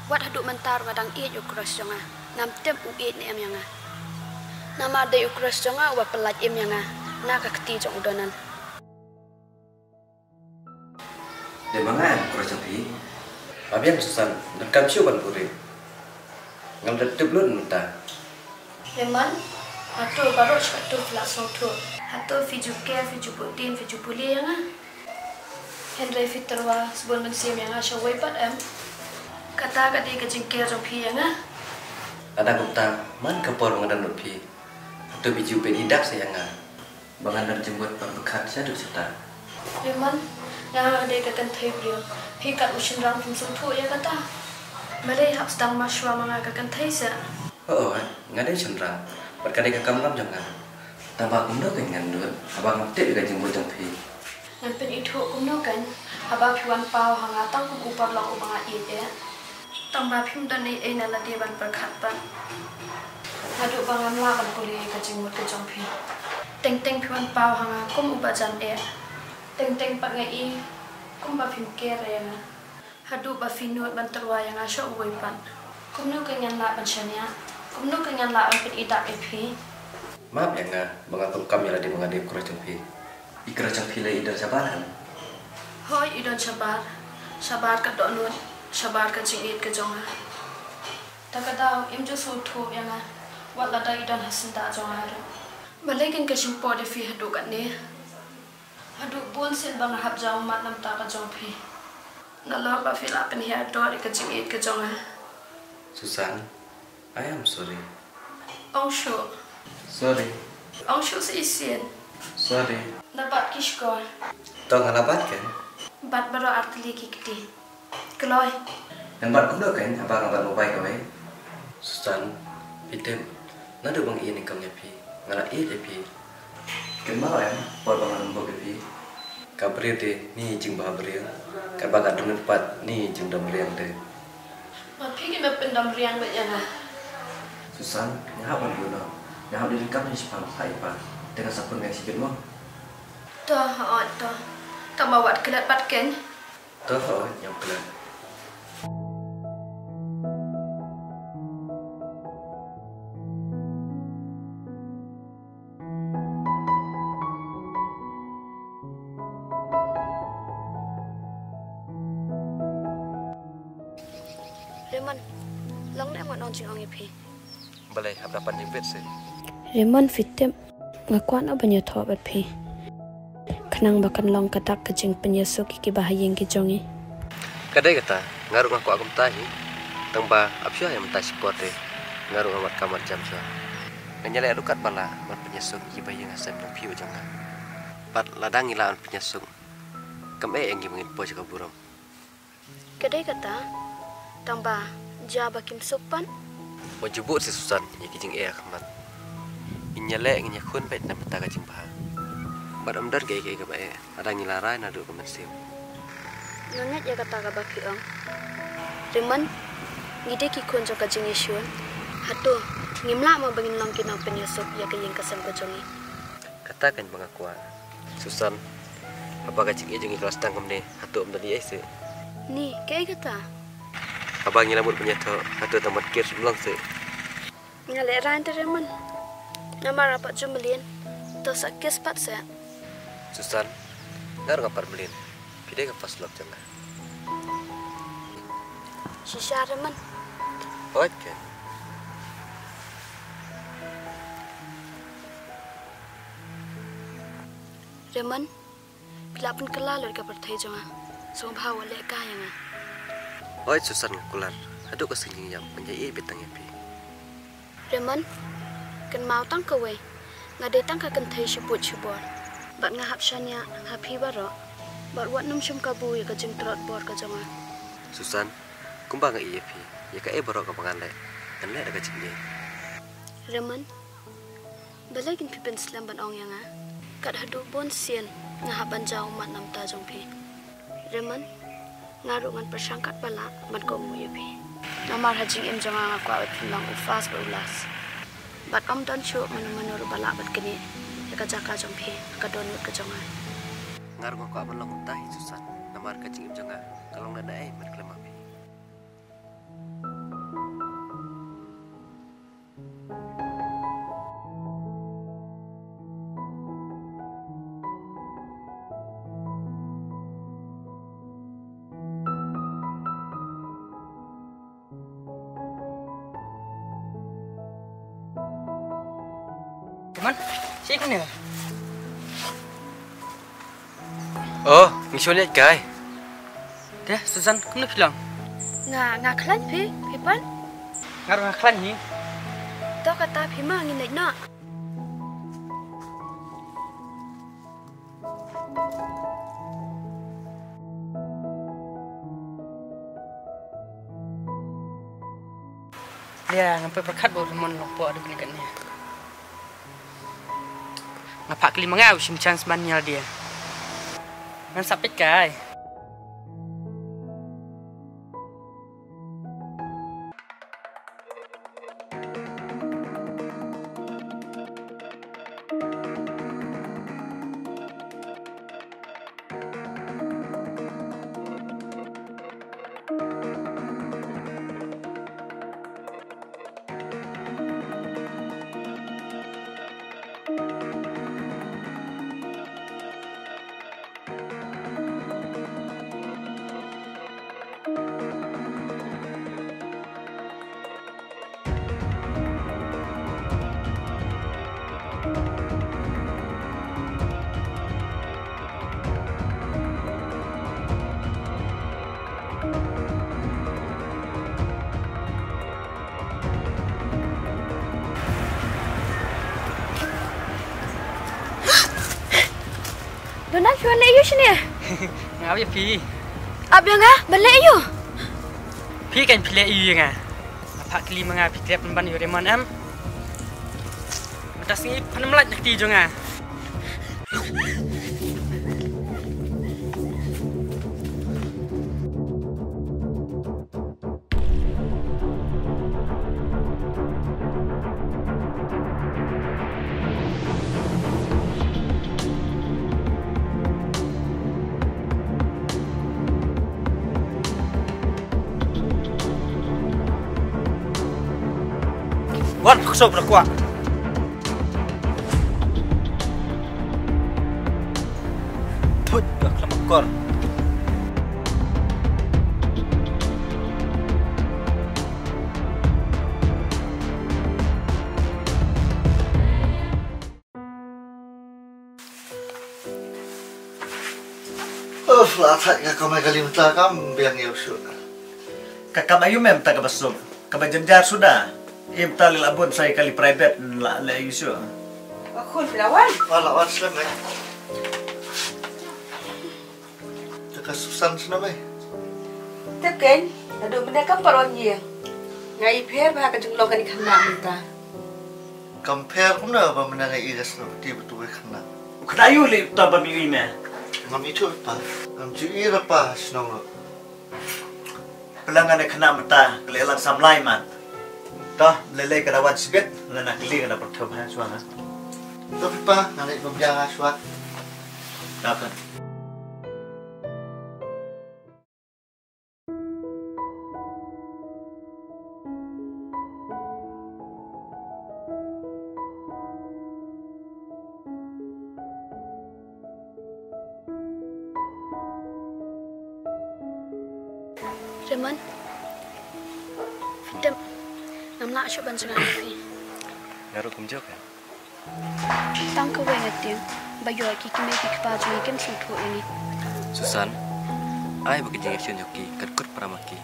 Wat haduk mentar kadang iet ukras jonga. Nam tem uet ni em yang ah. Nama ada ukras jonga wa pelat em yang ah. Na ka keti jong udonan. Di mana kurang pi? Abian susan dan kamsiu ban puri. Ngam tetep lu nta. Reman. Hatu baru hatu pelak sotu. Hatu fiju ke fiju putin fiju puli yang ah. Henry fitrwa sebelum mensiam yang ah syawai pat em. Kata kat dia kejengkel jom pi yang ah. Ada kata man kapor mengadan pi. Atau biju pen idak sayang ah. Bangan jembut berbekat saya duk serta. Reman. Yang ada kata thai beliau. Pi kat usin rang pun sotu ya kata. Malay hab sedang masywa mengagakan thai sa. Oh, ngadai cenderang. Berkadai ke kamram jangan. Tambah kumno kan ngandut. Abang aktif juga jembut jom pi. Nampen itu kumno kan. Abang piwan pau hangatang kum upar lang ubang ait ya. Tambah pim dan ai nala dia ban berkat ban. Hadu bangan lakan kuliah ke jembut ke jom pi. Teng piwan pau hanga kum ubajan ya. Teng pak ngai kum ba pim kere ya. Hadu ba finut ban terwa yang asya uwai pan. Kumno kenyan la ban syania. Kumno kenyan la ban pin idak epi. Maaf ya nga, mengaku kami lagi mengadai kurang pi. Ikra cang pilih idar sabaran. Hoi idon sabar. Sabar ka donut. Sabar ka jingit ka jonga. Takadaw im jo sotu yang ah. Wat lada idon hasinda jonga hadu. Balikin ka simpo de fi hadu kat ni. Hadu pun sin bang hab jaw mat nam ta ka jong pi. Nalor ba fi la pen hiya dor ka jingit ka jonga. Susan, I am sorry. Ong shu. Sorry. Ong shu si isin. Sorry. Dapat kishkor. Tong halabat kan? Bat baro artili kikti. Keloy. Yang bat kumno kan? Abang abang mobile kau Susan, item. Nado bang ini kamnya pi. Ngala je pi. Kenal ya? Por bangan mbok pi. Kabri de ni jing bah beri. Kabaga dengan pat ni jing dam riang de. Ma pigi me pendam riang bet yang ah. Susan, nyahap man guna. Nyahap di rekam ni sepang hai pa. Dengan sapun yang sipit mo. Toh, toh. Tambah wat kelat pat ken. Toh, yang kelat. Reman, long nak ngon jing ong ipi. Balai, apa dapat jemput sih? Reman fitem ngakuan abanya thop at pi. Kenang bakan long katak kejeng penyesuk iki bahayeng ki jongi. Kadai kata, ngaruh ngaku aku mentahi. Tengba apsya yang mentahi support deh. Ngaruh amat kamar jam sya. Nganyalai adukat bala mat penyesuk iki bahayeng asam nang piu jangan. Pat ladangi lawan penyesuk. Kame yang gimengin po jaga burung. Kadai kata, tambah jaba kim supan. Wajibut si Susan, yang kijing kamat. Inyalai nginyakun baik na peta kajing bahan. Bad amdar gay ka bae, ada ngilarai na do kemensim. Nonyat ya kata ka baki ong. Reman, ngide ki kun jo kajing isyun. Hatu, ngimla ma bangin long kinang penyusup ya kayeng kasem ka jongi. Katakan pengakuan. Susan, apa kajing jeng ikhlas tangkem ne? Hatu amdar dia se. Ni, kaya kata. Abang ngilamut penyato, hatu tamat kir sebelum se. Ngalek rain te Reman. Nama rapat jumelin. Tos akis pat se. Susan, ngaruh ngapar melin. Pide ka pas lok jangan. Shisha Reman. Oke. Reman, bila pun kelalur ka perthai jonga. So bawa lek kaya nga. Oi Susan ngakular. Hadu ka sinjing yang menjai betang epi. Reman, kan mau tang kowe ngade tang ka kan thai shibut shibor bat nga hapshanya happy baro bat wat num shum kabu ya ka jing trot bor ka jonga Susan kumba nga iya pi ya ka e borok ka pangan le kan le daga cikni Reman balagin pipen slam ban ong yang kat hadu bon sien nga haban jaw mat nam ta jong pi Reman ngaru ngan persangkat bala ban ko mu pi namar haji em jonga nga kwa pilang ufas ba ulas bat om don chu manur bala bat kini ka jaka jong pi ka don ka jonga ngar ko aban long tahi Susan namar ka cingim jonga kalong nada ai mat klema pi Teman, sik ni. Oh ngisyo liat kai Deh, Susan, kamu nak bilang? nga klan pi pan Ngaruh ngaklan ni. to kata pi ma ngin na Ya, ngampai perkat baru mon lopo ada kena ni. Ngapak kelima ngau sim chance banyal dia. Ngan sapit kai. Donald jual ayu sini. Ngau ya pi. Abang balik ayu. Pi kan pilih iu nga. Ngapak kelima ngau pi tiap ban yo remon am. Matas ni panemelat nak ti jo nga. Wan, kusok berkuat. Put, dah kelamar. Flat ka kamay kalimta kam biang yusuk. Kakak ayu mem tak kabasum. Kabajenjar sudah. Im tali labun saya kali private la isu. Bakun pelawan. Wala wan slam eh. Jaka Susan senamai. Tekan, ada benda kan paron ye. Ngai pher bah ka junglo kan khana minta. Compare kumna ba menangai iras no ti betul khana. Kedayu li ta ba mi me. Ngam itu pa. Ngam ci ira pa snong. Pelangan kena mata kelelan samlai man. Dah lele kadawan sibet lana kili kada pertham ha suana. Tapi pa ngalai pembiang aswat. Dapat. Reman Fidam Namla asyo ban jangan api ngaru kum jok kan Tang ka wengat tim bayo ki kime ki kpaju ikem sutu ini Susan ai bagi jeng action yoki kadkut paramaki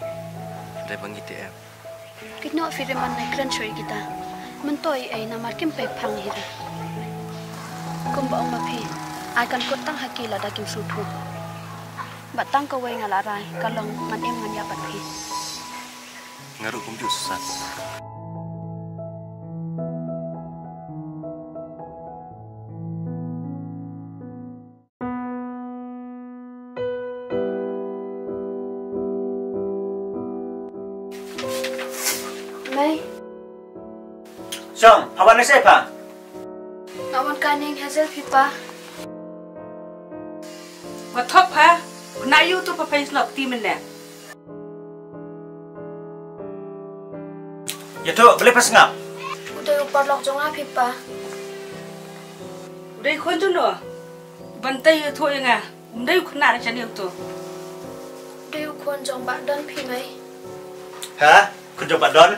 re bangi TM kitno fi reman na kran choi kita mentoi ai namar kim pe phang hira kum ba ong ma phi ai kan ko tang hakila da kim su thu batang ko wei ngala rai kalong man em ngan ya bat phi Ngaruh kum ju susah. Mai Song, hawan ni siapa? awan kaning hazel phi pa Mà thấp ha, nãy yêu tôi phải lọc tim mình nè. Ya tu, boleh pas ngap? udai upar lok jong a phi pa Đây khôn cho nữa. Vân tay thôi ngà, đây khôn nào chẳng yêu tôi. udai ukon jong ba don phi mai Ha? Kau coba don?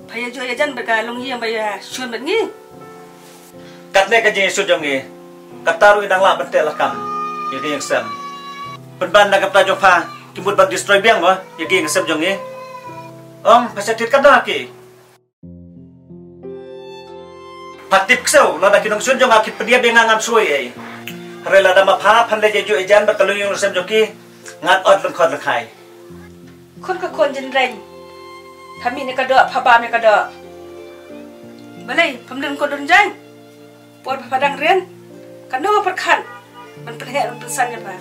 Phải cho dân bật cái lông hiểm bây giờ xuân bật nghi. Kat ni kaji sujong ni. Kataru idang lah bentel lah kam. Yagi yang sem. Penban nak kapta jofa. Kibut bag destroy biang ba? Yagi yang sem jong ni. Pasal tit kada ki. Patip ksau, lada kinong sunjong akit pedia bengangan suai ai. Rela da mapha phan le jeju ejan berkalung yung sem joki. Ngat ot lengkot lekai. Khôn các con dân rành. Thầm mình cái đỡ, phá ba mình cái đỡ. Mà này, phẩm đừng có đơn danh. Buat phá đăng riêng. Cái nó phát khăn. Mình phát hệ, mình sân nhập vào.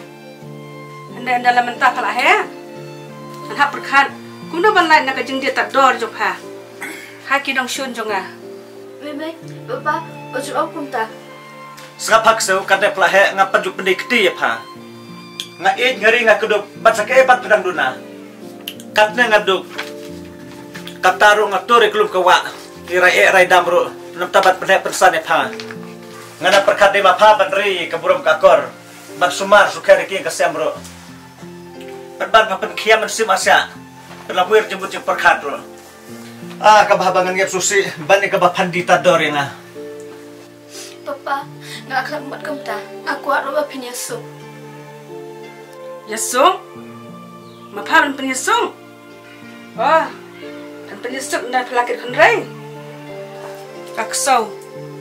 Anda là mình ta phá lại hè. Mình hạp phát khăn. Cũng nó bằng lại là cái chứng địa tạc đo cho phá. Hai kỳ đồng xuân cho ngà. mai papa oju op kum ta Sengap hak seu kata pelahe ngap pajuk pendek keti ya pa. Nga ngeri nga keduk baca ke epat pedang duna. Katnya ngaduk. Kataru ngatur iklum kawa. Irai damru nam tabat pendek persan ya pa. Ngana perkat de mapha bandri keburum kakor. Ban sumar sukari ki kasemro. Ban papen kiam sim asya. Pelawir jemput jeng perkat ro. Kabahabangan ngap susi ban kabah pandita dor nga. papa ngak akan buat kum ta aku aro phi nyasu Yasung? Mà phá mình yasung? Mình yasung na pelakit kan rai. Kak sau,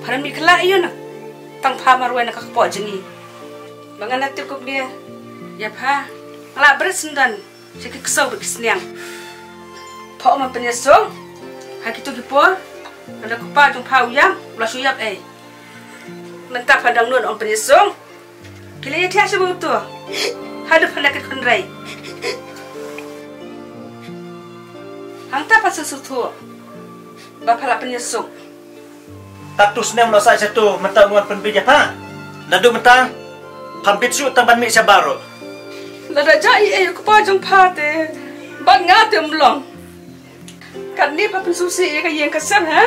phá mình kala iyo na. Tang phá marway na kakpo jengi. Mga natin ko niya. Ya phá, ngala bersendan. Siya kiksaw bikisniang. Phá mình yasung? Hakito gipor? Nanda ko pa yung phá uyam, wala suyap eh. Mentah padang nun ang penyesong. Kili tiya siya buto. Hado pelakit kan rai. Hangta pa susutu. Bapala penyesong. Tatus nem lo sa satu mentah nuan penbija pa. Nadu mentah pampit su tamban mi sabaro. Lada jai ayo ko pa jong pate. Ban ngate mlong. Kan ni pa pensusi ya kayeng kasam ha?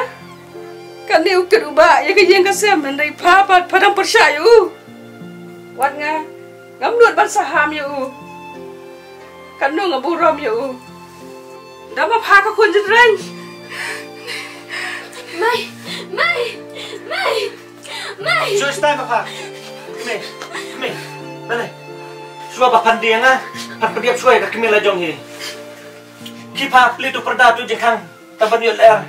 Kan ni ukir ubah ya kayeng kasam ndai pa padang persyayu. Wat nga ngam nuat ban saham yu. Kan nu ngaburom yu. Dama pa ka kun jreng. mai Sus ta pa. Me. Bale. Suwa ba pandi nga. Pagdiap suai ka kimila jong hi. Kipa pli tu perda tu jengkang taban yul air.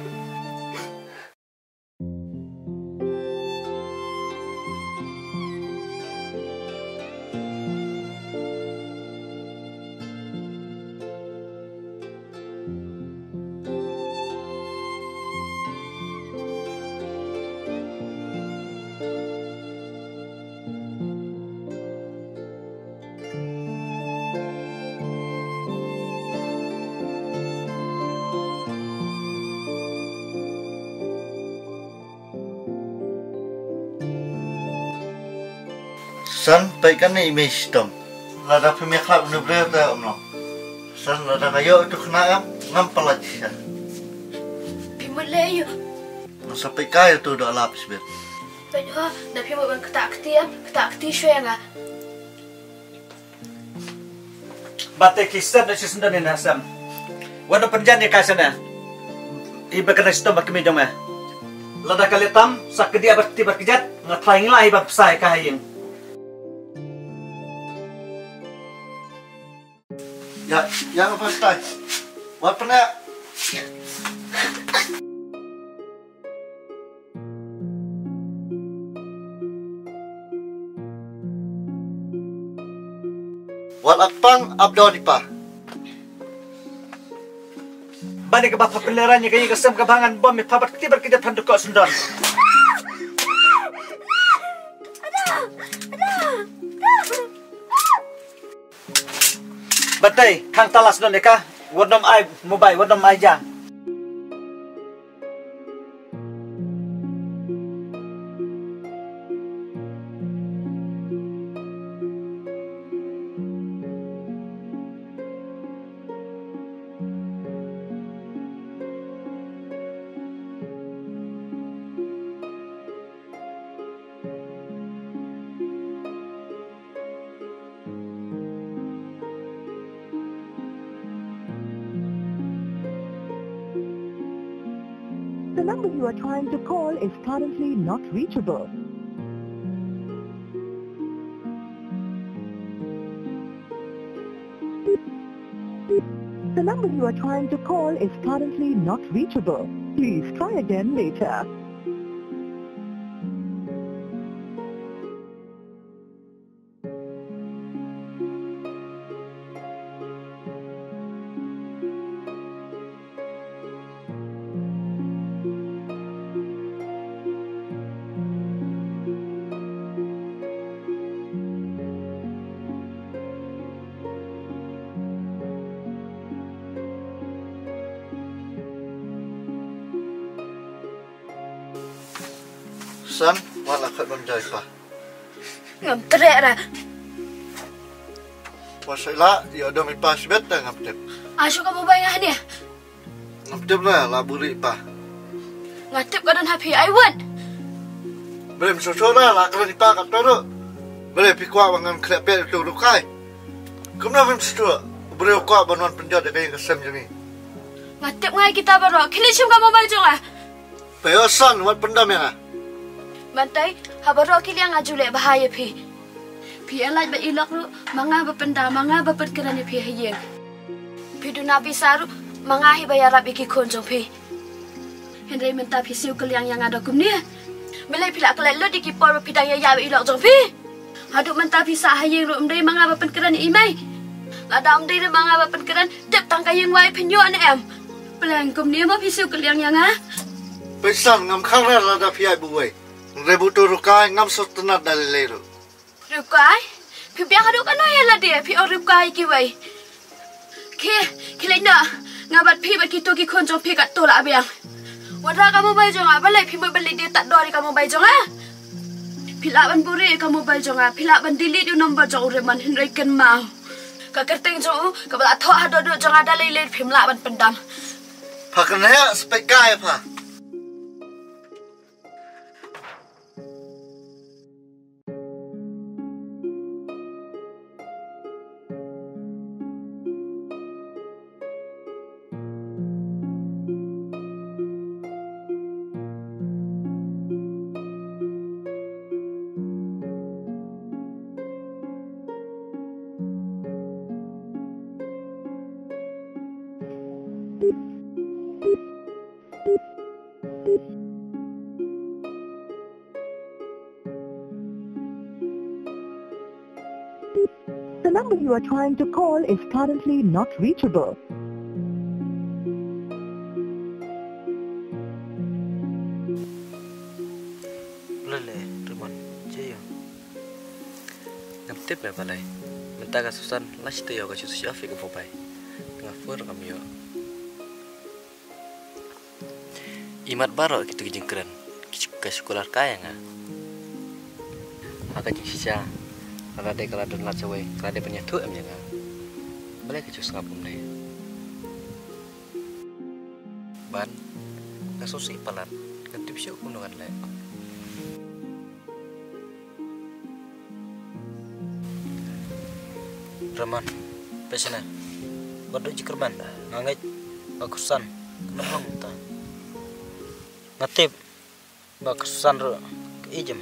San baikkan ni image dom. Lada pemia klub nubre ta omno. San lada kayo itu kena ngam pelajaran. phi maleyo Masa pekai itu dah lapis ber. Pejo da phi mo ban kata akti shwenga Bate kisah dan sesuatu ni nasam. Wano penjani kasana. Iba kena situ makimi jom eh. Lada kalitam sakdia berti berkejat ngatlaing lah iba pesai kahaying. Ya, yang apa stay? Wat pernah Wal akpang abdon ipa. Bani ke bapa pelerannya kaya kesem kebangan bom papat ketibar kita panduk sendon. Batai kang talas don deka. Wadom ai mobile wadom ai ja. The number you are trying to call is currently not reachable. The number you are trying to call is currently not reachable. Please try again later. San, wal akat bamjay pa. Ngam tere ra. Wasila, ya dom ipa sibet dah ngaptep. Asyik kamu bayar ni. Ngaptep lah laburi pa. Ngatip ka dan happy I want. Belum susura lah kalau ipa kat tu. Belum pikwa bangan klepet itu rukai. Kemana belum susura? Belum kuat banon penjat dekat yang kesem jadi. Ngatip ngai kita baru. Kini cium kamu baju lah. Peyosan, wat pendam ya. Bantai, habaro kili yang ajule bahaya pi. Pi elaj ba ilok lu, manga bapenda, manga bapenkeran pi hayeng. Pi duna pi saru, manga hi bayarap iki konjong pi. Hendai menta pi siu keliang yang ada kum ni. Melai pila kelai lu dikipor pidang ya yawe ilok jong pi. Haduk menta pi sa hayeng lu mdai manga bapenkeran imai. Lada mdai le manga bapenkeran dep tangkayeng wai penyo an em. Pelang kum ni ma pi siu keliang yang ah. Pesan ngam khara lada pi ai buai. Rebutu rukai ngam sotenat dari leru. Rukai? Pi biang haduk kan ya lah dia, pi or rukai ki wai. Kile nak ngabat pi bat kitu ki konjong pi kat tolak biang. Wada kamu bai jong apa lek pi beli dia tak dori kamu bai jong ah. Pila ban buri kamu bai jong ah, pila ban delete you nombor jong reman henry ken mau. Ka kerteng jong ka bala tho hado do jong ada lele pi mla ban pendam. Pakan ya spek kai apa? The number you are trying to call is currently not reachable. Lele, Rumon, Jaya. Ngaptip ya balai. Minta kasusan las tu yo kasus Syafiq ke popai. Ngafur kami yo. Imat baru kita jengkeran. Ke sekolah kaya nga. Maka jeng sisa. Kalau ada kalau ada nak cewek, kalau ada punya tu em jangan. Boleh kecus ngapum deh. Ban, kasus si palat. Ngantip siapa kunungan leh. Raman, pesena. Baru jikerban, ngangit, bagusan, kenapa muta? Ngatip, bagusan ro, ijem.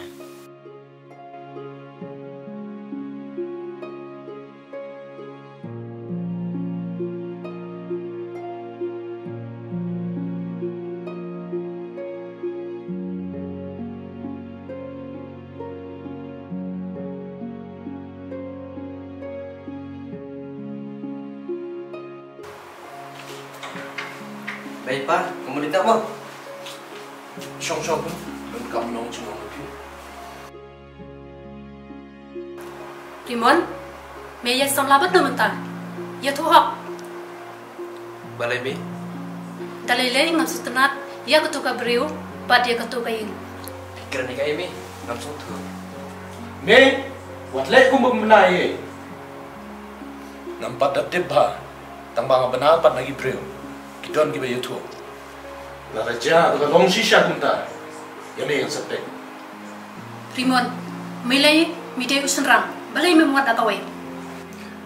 Baik pa, kamu tidak mau? Song-song dan kamu nong cengong lagi. Rimon, Meya som labat no mentah. Ya tu hok. Balai be. Dalai ngam sutenat, ya ketuka beriu, bad ya ketuka ing. Kira ni kaya me, langsung tu. Me, buat lek kumbu menai. Nampak datib ha, tambang benar pat lagi beriu. Kidon kita YouTube. Na raja, long shisha kunta. Ya me yang sepek. Rimon, Melai mide usun ram, balai memuat akawai.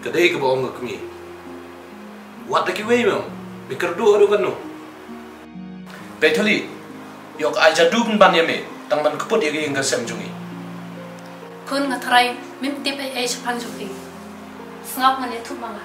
Kadai ke bawang kami. Wat lagi wei memang. Mikir dua kan no. Betuli, yok aja du ban ya me, tang man keput ya yang kesem jungi. Kun ngatarai mim tip ai sepang juking. Sengap ngane tu manga.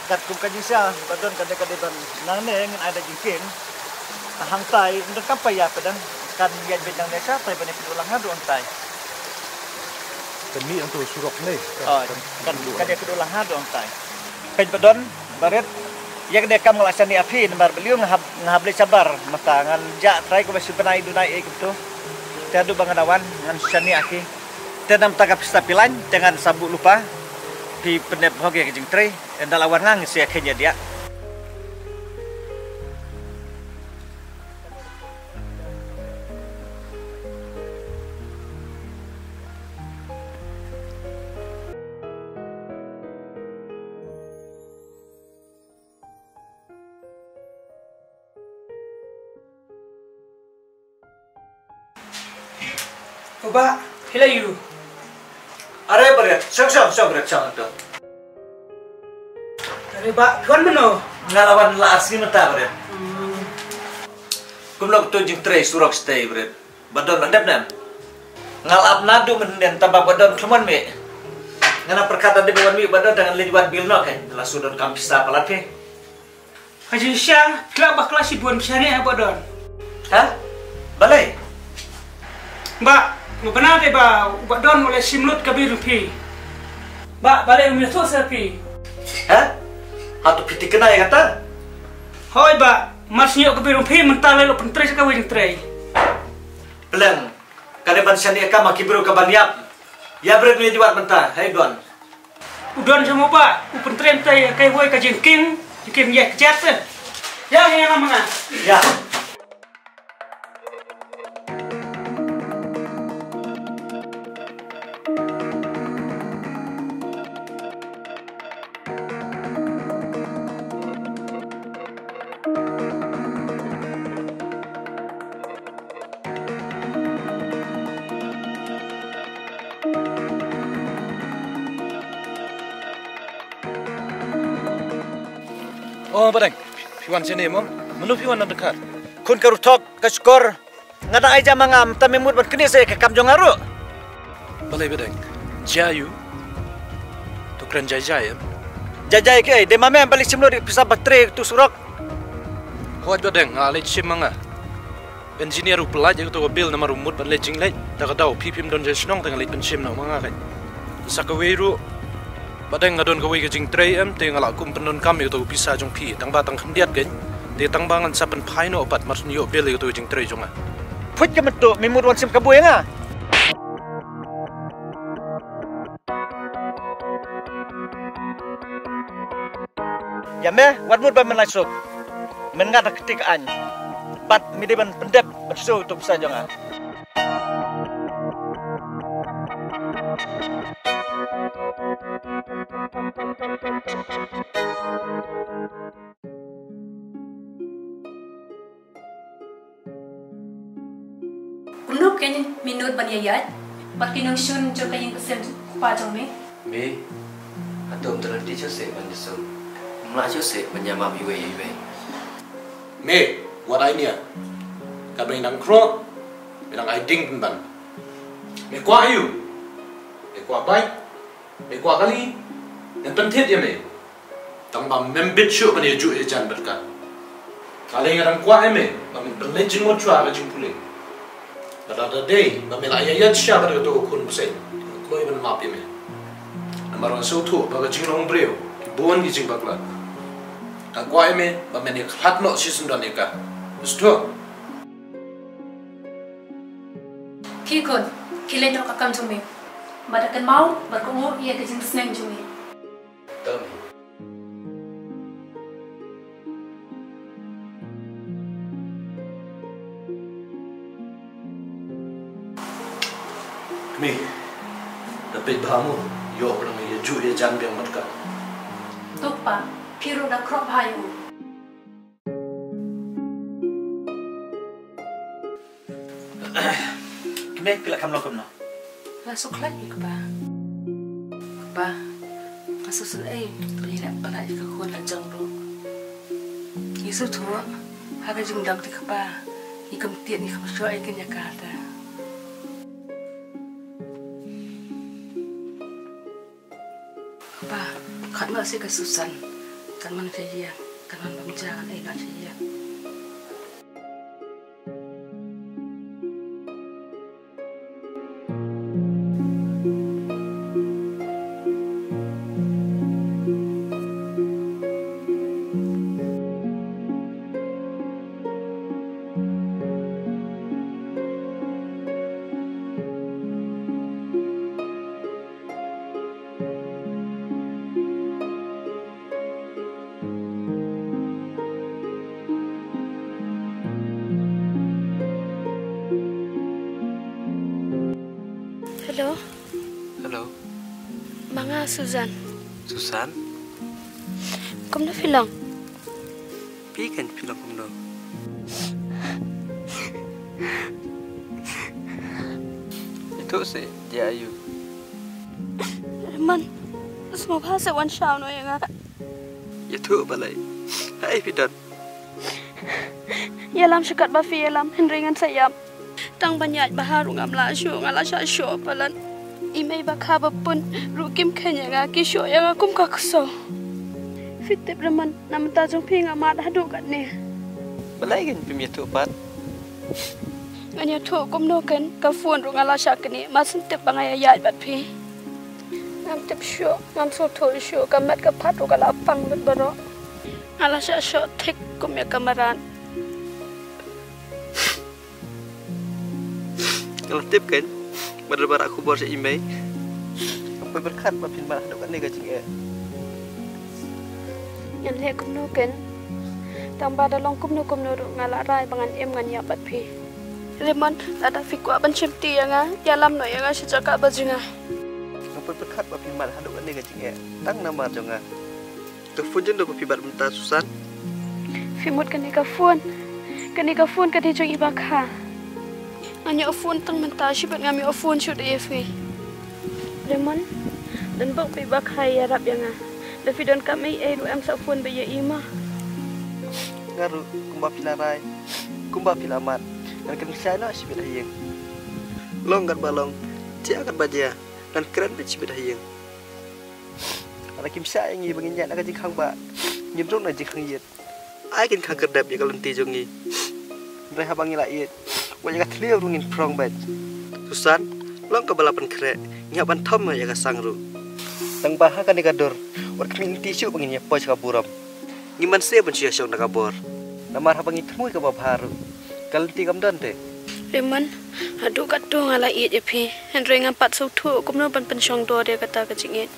Kat kum kaji sia badon kadang-kadang don nang ne ngin ada jingkin hang tai untuk apa ya pedang kan dia bidang desa tai bani kedulang hadu ontai Kami untuk surok ni. kan dia kedulang hadu ontai pen badon baret ya dia kam ngelasani api nembar beliau ngahab le sabar mata ngan ja trai ko besi benai dunai gitu tiadu bangadawan ngan sani aki tenam tagap pista pilan jangan sabuk lupa di pendep hoge ke jing tre endal awan ngang sia kenya dia Oba, hilayu. are berat sok berat sang tu Dari ba, tuan meno. ngalawan la asli mata berat kumlok tu jing tre surok stay berat badon andap nam ngalap nadu menen tambah badon keluman me ngana perkata de bawan mi badon dengan liwan bilno kan la sudon kampisa palat pe Haji Syah, kelak bakla si buan syari abadon. ha balai Ba, benar ke ba, badon oleh simlut kabir pi. Ba, balai umi tu sepi. ha hatu piti kena ya kata Hoi ba, mas nyok kabir pi mentale lo pentre sekawin tre. pelang kade ban sani ka makibru ka baniap ya berat ni diwat mentah hai don Udon sama ba, pentre tre kai hoi ka jengking, jengking ya kecat. Ya, yang nama ya Oh, badang. Piwan sini mom. Menu piwan nak dekat. kun karutok kaskor ngada aja mangam tamimut ban kini saya ke kamjong aru Balai badang. Jayu. Tukran jaya. jajai ke de mame balik simlo di pisah batre tu surok Kuat badang. Alai cimanga. Engineer upelaj aku tu bil nama rumut ban lejing lej. Tak tahu pipim don jesnong tengah lej pensim nak manga kan. Sakawiru. Badang ngadon kawai ke jing tray tengah lakum penon kami tu pisah jong pi tang batang kendiat kan. Dia tang bangan sapen pai no opat marsun yo bil tu jing tray jonga. put ke metu mimut wan sim kabu nga ya me wat mut ban menasuk mengada ketik an bat mide ban pendep bersu tu bisa jonga kayaknya minut banyak bat kinong shun jo kayang kesem pa jong me Me, atom terlenti Jose Mandeso. Mula Jose menyamam iwe. Me, what I niya? Kabay nang kro, binang ay ding ban. Me kwa ayu, me kwa bay, me kwa kali, yang pentit ya me. Tang bam membit syu kan ya ju ejan berkat. Kali ngarang kwa me, bam berlejing mo chua ka jing puling. But other day, bam la ayat sya ka to kun musay. Kloi ban map ya me. Amaron so tu baga jing long breu, buon gi jing bakla. Ka kwa me, bam ne khat no si sundan eka. Bestu. Kikon, kilay dok akam jong me. Badakan mau, berkungu ia kejing seneng jong me. Tom. Me, dapat bahamu, yo orang ye ju ye jan biang matka. Tupa, piro da krop hayu. Kime pila kam lokum no. Masuk lagi ke ba. Kasus ay tidak pernah ikut lanjang ro. Isu tua, harga jumlah di kapa, ikam tiap ikam syua ikan Jakarta. Kapa, kat masih kesusahan, kan man kaya, kan man pembicaraan ay kaya. Halo. Mga Susan. Susan? Kamu na film? Pikan film kamu dong. Itu sih dia ayu. Man, semua bahasa wan shao no yang Itu balai. Hai Fidan. Yalam syakat bafi yalam henringan sayap. Tang banyak baharu ngamla syu ngala syu palan. Imay baka bapun rukim kanya ngaki syu yang akum kakso. Fitip raman naman tajong pinga mat hadu kat ni. Balai kan pimia tu pat. Anya tu kum no kan kafuan ru ngala syak ni masin tip bangaya yat bat pi. Nam tip syu nam so to syu kamat ka phat ru kala pang bet baro. Ngala syak syu thik kum ya kamaran. Kalau tip kan, bar aku buat si email. Sampai berkat bapin malah dokan ni gajing ya. Yang lek kum no kan. Tang bada long kum no ngala rai bangan em ngan ya bat pi. Lemon ada fikwa ban chimti yang yalam no yang sejak bajinga. Sampai berkat bapin malah dokan ni gajing ya. Tang nama jonga. Telepon jen do bapi bar bentar Susan. Fimut kani ka phone kani jong ibakha. Anya phone tang menta sibat ngami phone shoot efi. Lemon dan bak pi bakha ya rap yang David dan kami ru am sa phone be ya ima. Ngaru kumba pilarai. Kumba pilamat. Dan kan sana sibit hayeng. Long kan balong. Cia kan baja. Dan keren be sibit hayeng. Ala kim sa yang bangin nya nak jing khang ba. Nyimrong na jing khang yet. Ai kan khang kerdap ya kalenti jongi. Rai habangi la yet. Wajah katliau rungin prong bet. Susan, long ke balapan krek. Nyaban tom ya kasang ru. Tang baha kan dikador. War kami tisu penginnya pos kaburam. Ngiman se pun sia syong nakabor. Namar habangi temui ke babaru. Kalenti kam don te. Reman, adu katu ngala iet epi. Henry ngampat sautu kumno ban pensyong do dia kata kecingit.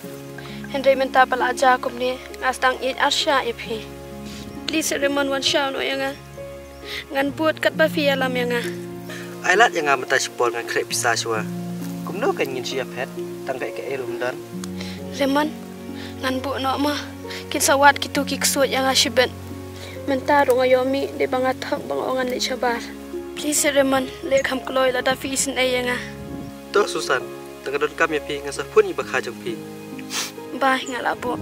Henry minta pala aja kumni ngasang iet asya epi. Please Reman wan syao no yang ngan buat kat bafi alam yang Ailat yang ngamata sepol ngan krep pisah sua. Kumno kan ngin siap het tangkai ke erum dan. Reman, ngan bu no mah kin sawat kitu kiksut yang asibet. Mentaru ngayomi di bangat hak bangongan ni cabar. Please Raymond, lek ham kloi la da fi sin ai nga. To Susan, tengah don kami pi ngasa pun iba kajang pi. Bye ngala po.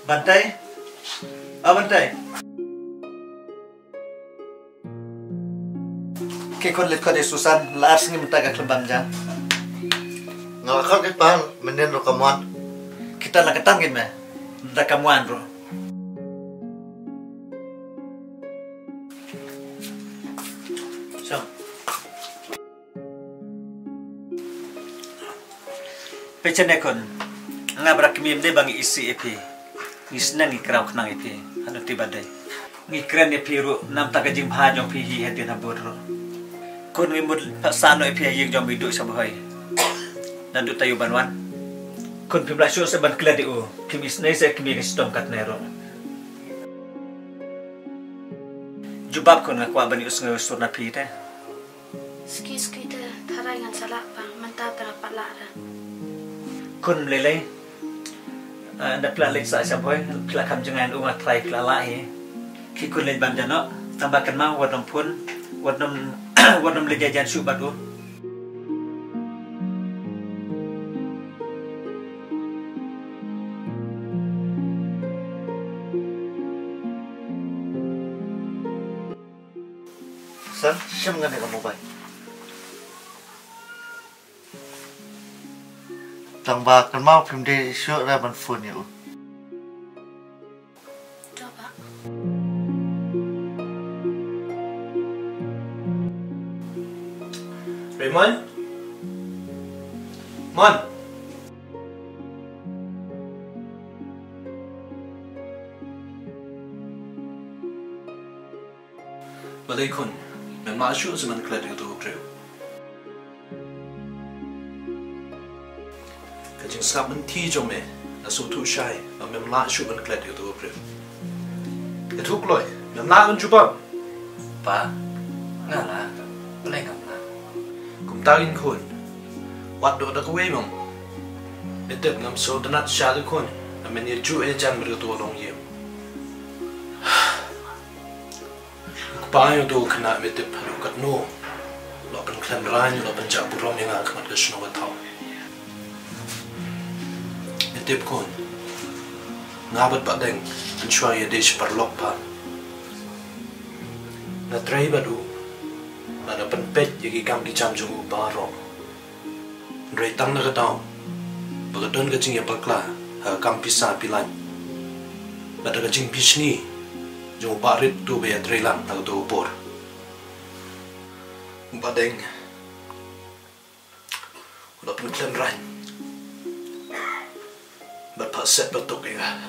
Bantai? Bantai? Kekon lihat kau Susan, laas ni mentagak lembam jang. Ngakak ipan, menen ro kamuan. Kita nak ketangin mah, ndak kamuan bro. So, pecenekon, ngabrak miem de bangi isi epi, ngisna ngikrau kenang epi, anu tiba deh. Ngikren epi ru nam takajing bhajong pi hi hati nabur. Kun ngimud pasano epi yang jom hidup sabuhai. Dan du tayu banwan. Kun pimlasyo sa ban kladi u, pimis na isa kimi kistom kat nero. Jubab kun ngakwa bani us ngawis turna pi te. Ski de tharai ngan salak pa manta berapa lara. Kun lelai. Anda pelalek sa sabuhai, pelakam jangan umat trai pelalahi. Ki kun lej ban jano, tambahkan mau wadom pun, wadom lejajan subadu. San, siya mga kamu bay. Tangba kan mau pimde syuk ra ban phone yo. Coba. Raymond? Mon? Balay kun, men maasyo sa man klad ito preo. Kajing saman ti jome, nasutu siyay, ang men maasyo man klad ito preo. Ito kloy, men laman jubab. Pa, ngala, balay ngam na. Kumtagin kun, wat do da kaway mong. Itip ngam so danat siya kun, na men yedju e jan merito long yem. Paano do kena mitip halukat no, laban klan rain, laban jaburom yang akan kesno watau. Mitip kun, ngabat badeng, answa ya desi parlok pa. Natray badu, nada penpet yagi kam di jam jungu baro. Ndray tang na kadaw, bagadon kajing ya bakla, ha kam pisa pilan. Bada kajing pisni. Jom parit tu bayar trailang nak tu upor. Badeng, udah penuh rain. Berpaset betul ya.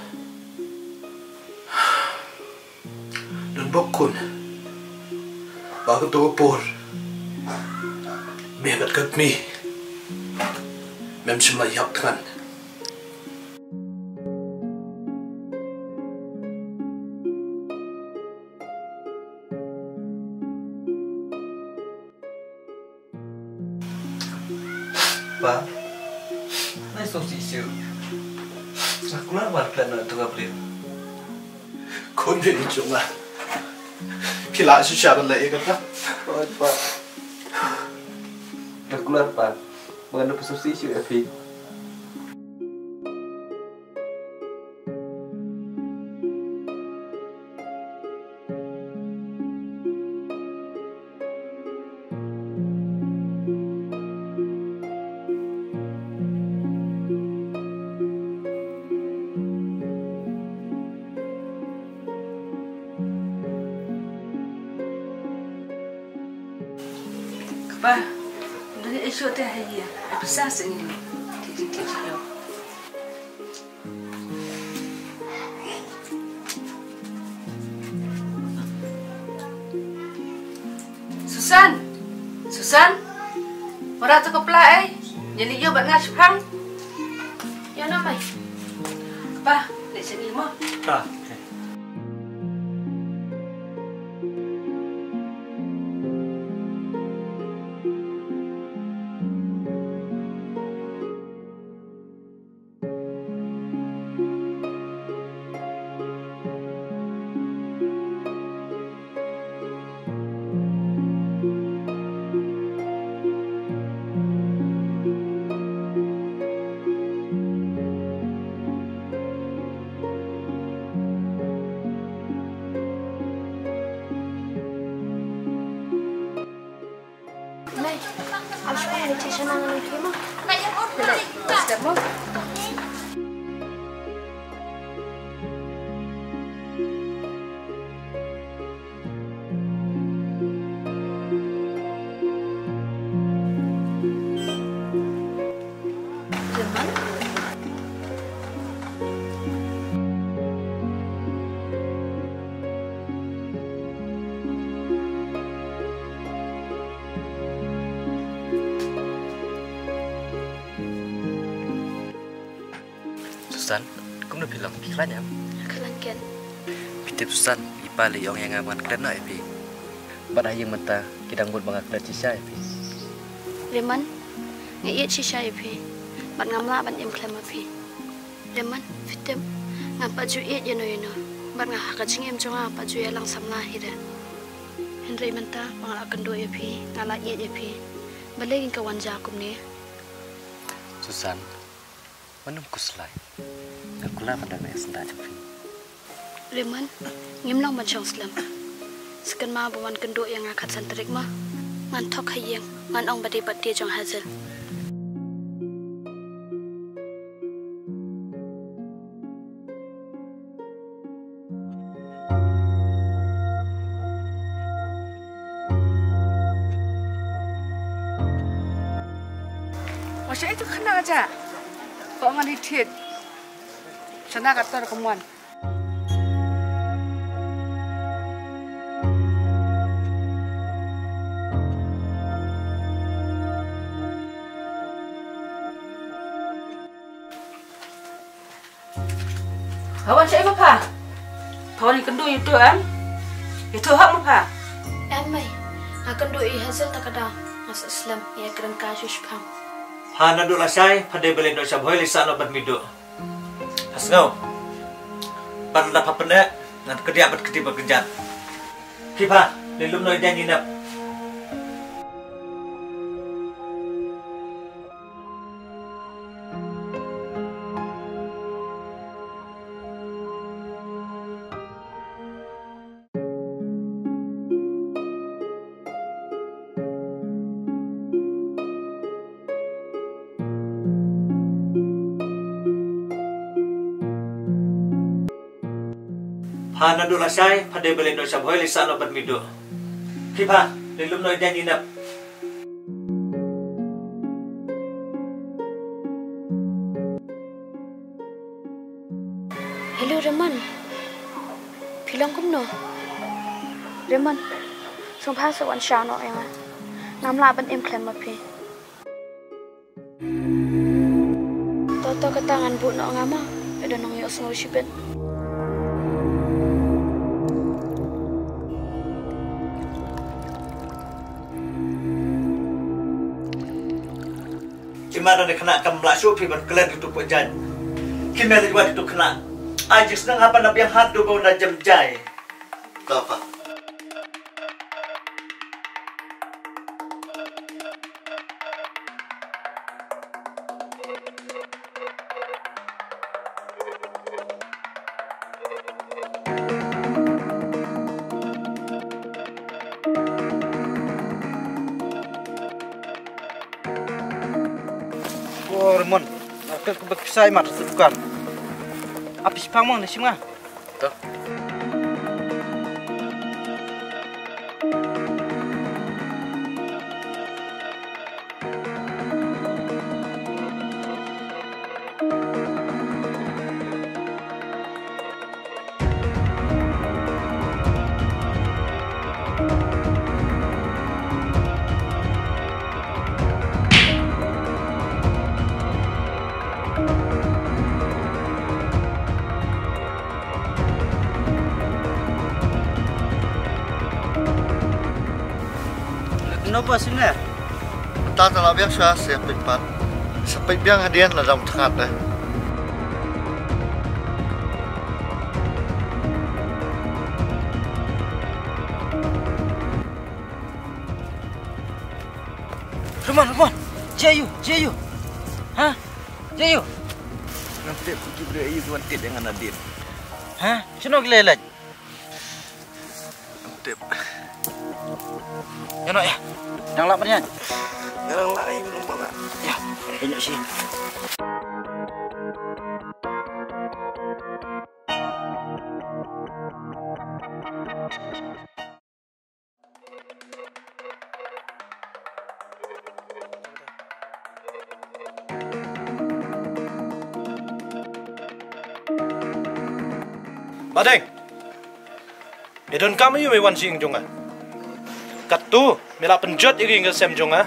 Dan bokun, bagai tu upor. Megat kat mi, mem semua yak kan. Pa, nai so sisu. Aku lah warga na tu April. Kon ni cuma. Kila susah balai kata. Pa. Aku lah pa. Mengenai pesusi sisu April. Ba, dari isu teh ya, besar sini, titik yo. Susan, orang tu kepala jadi yo buat ngas pang. Ya namai. Ba, di sini mo. Ah. Mai, aku ada cecah nangan lagi mah. Tidak, step mo. Susan, kamu udah bilang kiranya? Kelan kan. Pitip Susan, ipa li yang ngaman keren no epi. Pada yang mata kidang buat banget dari sisa epi. Leman, ngiyet sisa epi. Bat ngamla ban em klem epi. Leman, fitem ngapa ju iet yeno. Bat ngah kacing em jonga apa ju yalang samla hida. Henry menta mangala kendo epi, ngala iet epi. Balegin kawan jakum ni. Susan, manum kuslai. Aku lah pada nak sendak cepi. Leman, ngimlang macam selam. Sekan ma bawan kendo yang akat santrik mah. Ngan tok hayang, ngan ong badi badi jong hazel. Masya itu kena aja. Kok ngan hitit. Sana kata kemuan. Kawan saya apa? Kawan yang kendu itu itu hak apa? Amai, akan doi hasil tak ada. Mas Islam ya keren kasus pam. Hana do lasai pada belen do saboi lisan obat mido. Asngau. Ban dapat penda ngan kedia bat ketiba kejat. Kipa, lelum no janji nap. Hana do lasai pada belen do saboi lisan obat mido. Kipa, lelum no janji nap. Hello Reman. Pilang kumno. Reman. Song pa sa wan sha no yang. Ngamla ban em klem mapi. Toto ketangan bu no ngama. Ada nong yo sngau shibet. Cimara ni kena kamla supi ban kelen itu pejan. Kimel juga itu kena. Aja senang apa nak yang hadu bau na jam jai. Apa? Oh, Ramon, aku berkisah mat tukar. Apis pamang ni semua. Tuh. Kenapa sih ni? Tak terlalu biasa siap pipat. Sampai biang hadian lah dalam tengah deh. Ramon, Jayu. Hah? Jayu. Nanti pergi berayu tuan tit dengan Nadine. Hah? Cuma gelelat. Nanti. Ya nak ya. Yang lak banyak. Yang lain belum banget. Ya, banyak sih. Badeng. Edon kami yu mewan sing jonga. Katu mela penjot igi nga sem jonga.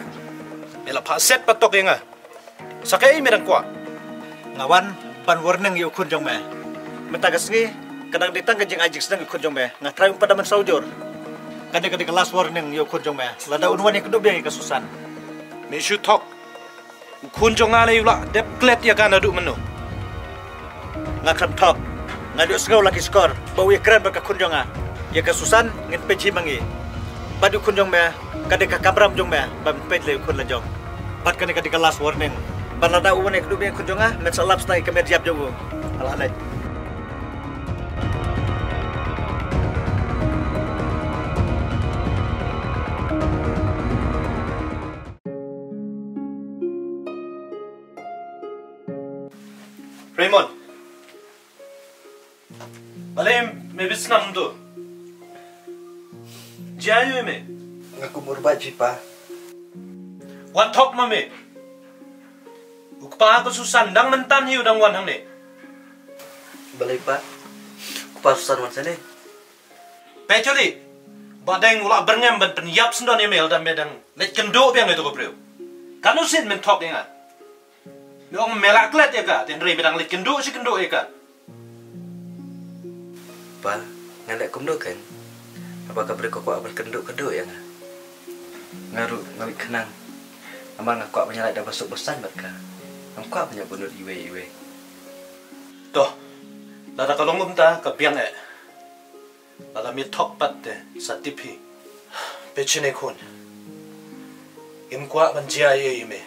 Mela paset patok yenga. Sakai merang kwa. Ngawan ban warning yu kun jong me. Mentagas ngi kadang ditang kejeng ajik sedang kun jong me. Ngatrai pada men saujur. Kadang kelas warning yu kun jong me. Lada unwan yang kedua biang kasusan. Me shu tok. Kun jonga le yula dep klet ya kana du menu. Ngakrap top. Ngadu sengau lagi skor. Bau ya keren berka kun jonga. Ya kasusan ngin peci mangi. Badu kun jong me. Kadang kabram jong me. Bam pet le kun lajong. Pat kadang kelas warning. Balada uwan yang kedua biang kun jonga. Men salap stai kemer jab jowo. Alalai. Raymond. Balem me bisnam tu. Jayu me. Ngaku murba jipa. Wan tok mame. Ukpa aku susandang mentan hiu dang wan hang ne. Balai pa. Kupas susan wan sene. Pecoli. Badeng ula berngam ban penyap sendon email dan medang let kendo biang itu ko bro. Kanu sin men tok denga. Dong melak klet ya ka, tenri medang let kendo si kendo ya ka. Pa, ngandak kumdo kan? Apakah beri kok berkenduk-kenduk ya nga? Ngaru ngawit kenang. Amal ngakak penyalai dah masuk besan mereka. Ngakak punya bunuh iwe-iwe. Toh, lada kalau ngumta ke biang lada mi tok pat de satipi. Pecine kun. Im kuat menjia ye ime.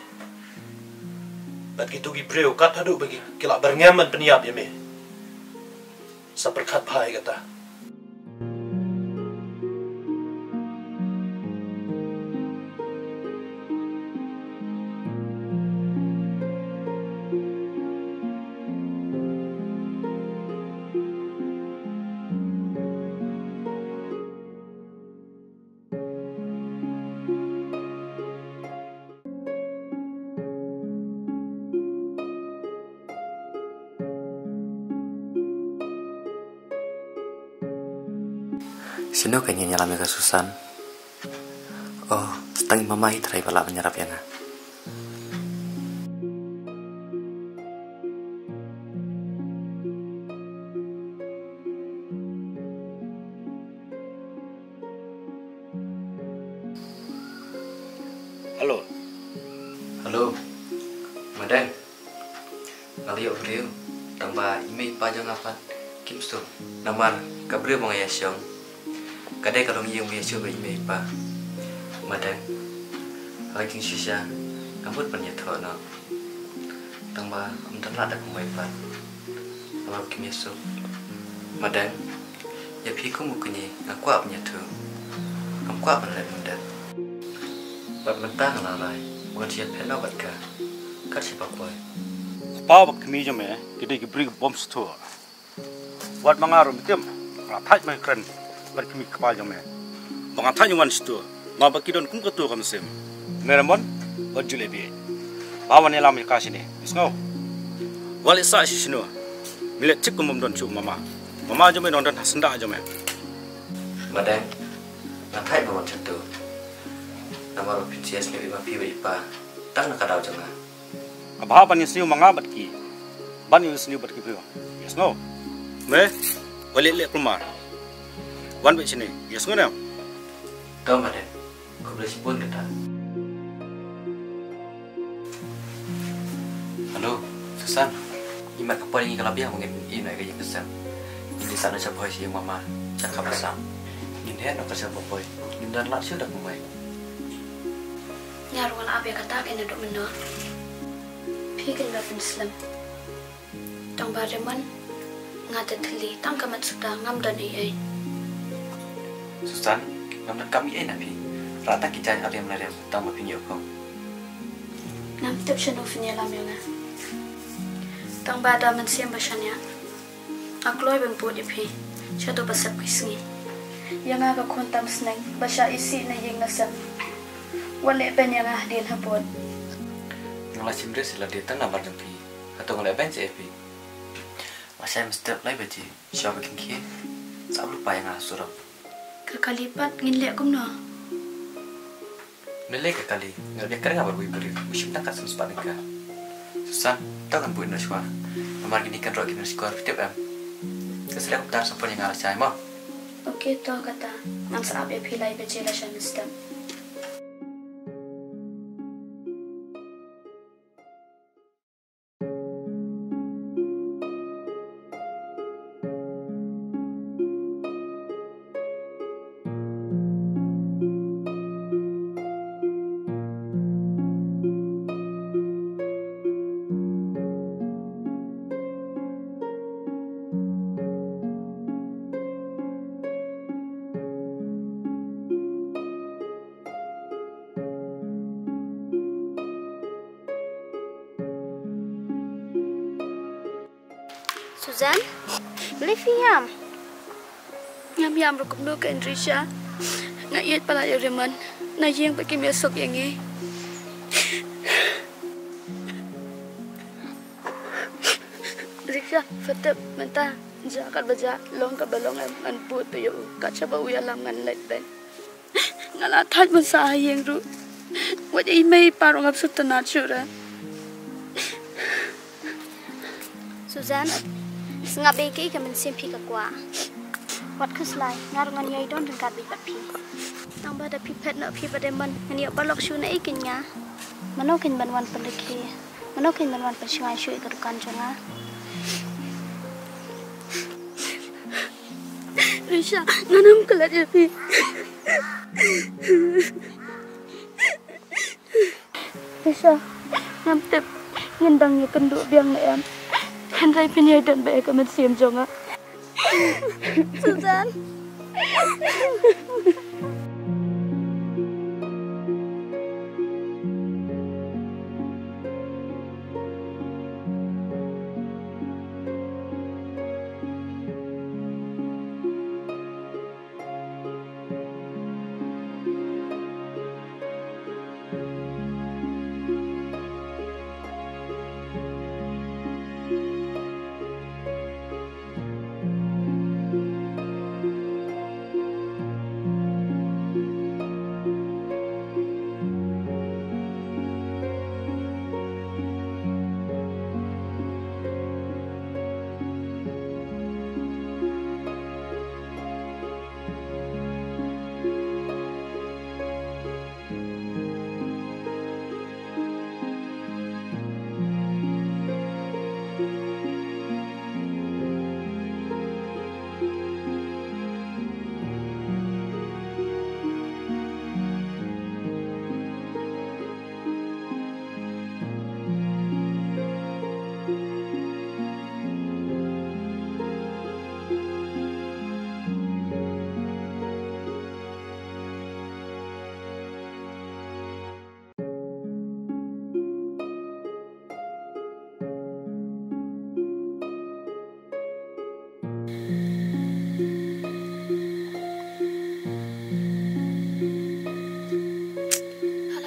Bat gitu gibreu kat hadu bagi kilak bernyaman peniap ime. Seperkat bahaya kata. Sino kayaknya nyalami kasusan. Oh, setengah mamahi terai balak menyerap ya nga. Halo. Halo. Madang. Ngaliyo beliau. Tambah email pajang apa? Kim sto. Namar kabrio mga yasyong. Kadai kalau ngiyong biasa email pa. Madang. Lagi sisa. Ambut penyetro no. Tambah amtanlah dak kumai pa. Tambah kim yaso. Madang. Ya piku mukuni aku apa penyetro. Aku apa nak mendat. Bab mentang lalai. Bukan siap hendak buat ka. Kat siapa boy. Pawak kami jom kita beri bom store. Buat mengaruh macam rapat mereka berkami kepal jom Mengatai yang store. Ngapa kita kum ketua kami sem. Meremon berjual lebih. Bawa ni lama kasih ni. Isno. Wali sah si sino. Milik cik kumum don cuk mama. Mama jom don sendak jom Madang. Ngatai bawa macam tu. Nama PCS ni lima piwa ipa. Tak nak kadau jangan. Abah ban yesniu mangabat ki. Ban yesniu bat ki prio. Yes no. Me wali le kumar. Wan be sini. Yes no. Tahu Madang. Kau boleh simpun kita. Halo, Susan. Imat kapal ini kalau biar mungkin ini lagi yang besar. Ini sana siapa sih yang mama cakap pasang. Ini nak siapa boy. Ini dan lak sudah mulai. Nyar wala abe kata kena dok menor. Pikin ba Islam. Tang bareman ngata teli tang kamat sudah ngam dan ai. Susan, ngam dan kami nabi. rata kita ada yang melihat tamu pinjau kau. Nam tip siya nufinya lam yung na. Tang bada man siya ba siya niya? Akloy bang po ipi. Siya to basap kisngi. Yang nga kakuntam snang ba siya isi na yung nasam. Wala pa niya nga din hapon. Ngala cimre sila dia tan nabar jampi. Atau ngala ben CFP. Masih mesti play baji. Siya bikin ki. Sa lupa yang asurap. Kakalipat nginlek kum no. Nilai kekali, nggak biar kering apa beri, musim tangkat sempat nikah. Susan, tahu kan buat nasi kuah. Nomor gini kan roh gini nasi kuah tiap Kesedang putar sampai yang ngalah saya mau. Okey, tahu kata. Nam saab ya pilai bejela siya mistam. Susan, beli fiam. Yam rukup no ke Indrisha. Nga iat pala yung reman. Na yung pagkimiasok yang eh. Risha, fatap, menta. Jakat baja, long ka balong an put to yung katsaba uyalam ngan let ben. Nga latat mo sa ayeng ru. Wad ay may parang absut na natsura. Susan, sengap beki ke mensimpi ke kuah. Wat keslai, ngarungan yai don dengan bibat pi. Nang bada pipet nak pi pada man, ngani balok syu na ikin nya. Manokin banwan pendeki, manokin banwan pensingai syu ikadukan jonga. Risha, nganam kelat ya pi. Risha, namtep ngendang ya kenduk biang na em. Henry pinyai dan baik amat siam jonga. Susan.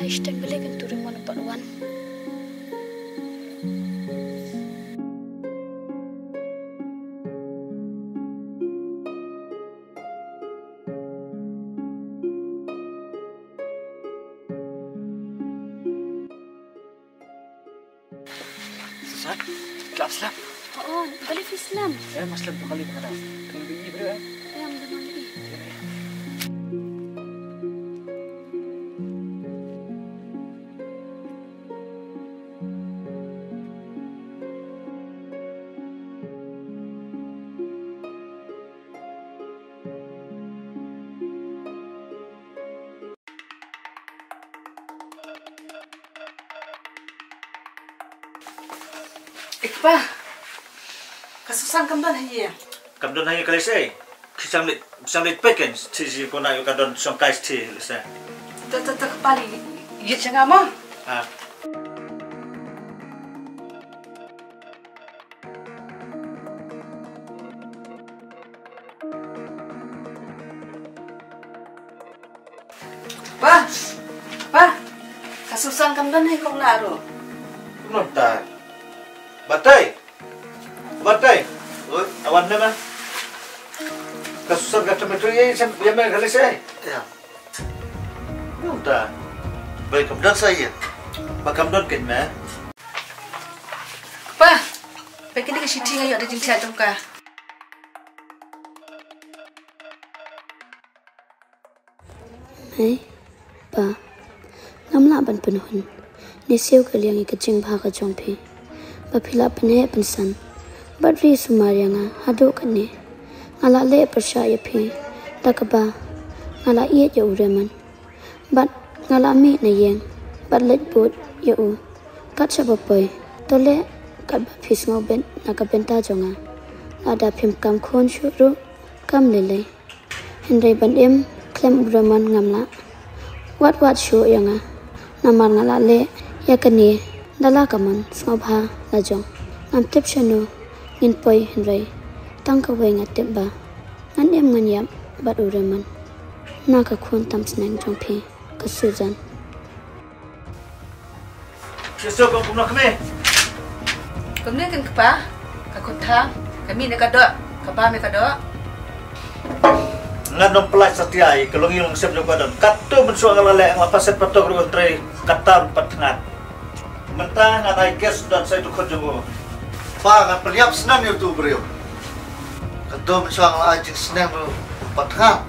Istem beli kan turun mana paluan. Susan, kelas lap. Oh, beli Islam. Mas lap kali mana? Tunggu biji bro. Ayam demang lagi. Ikpa, kasusan kamdan hiya. Kamdon hanya kali saya. Kisam lit pekan. Tiji kona yuk kadon songkais ti lisa. kepali. Iya jangan mau. Pa, kasusan kamdan hai kong naro. Nonton. Batai. Awan nama. Kasusan kata metro ye sem ye me kali saya. Ya. Nonton. Baik kemudian saya. Bakam don ken me. Pa, pakai ni kasi tinga yo ada jing chat ka. Hey, pa. Ngamla ban penhun. Ni siu ke liang ke jing bha ka jongphi. Ba phila pne pensan. Badri sumarianga hadu kane. Ngala le persha ye phi. Takaba. Ngala ye je ureman. Bat ngala mi na yeng. Bat let bot ye u. Kat sa bapoy. Tole kat ba phis ngo ben na ka benta jonga. Ada phim kam khon shuru kam lele. Henry ban em klem ureman ngamla. Wat show yanga. Namar ngala le yakani dala kaman snobha lajong am tip shanu in poi henry tangka wenga tibba an em nganyam bat ureman naka khun tam snang jongphi ka Susan Siso kong kumna kami. Kumne kan kapa ka kutha kami ne ka do ka ba me ka do. Ngadong pelai setiai kalau ngilang siap juga dan katu mensuang lele ang lapaset patok ruang tray katam patngat mentah ngadai kes dan saya tu kerjamu Pa, ngan peliap senang itu beliau. Kedua mensuang ajing senang lu patah.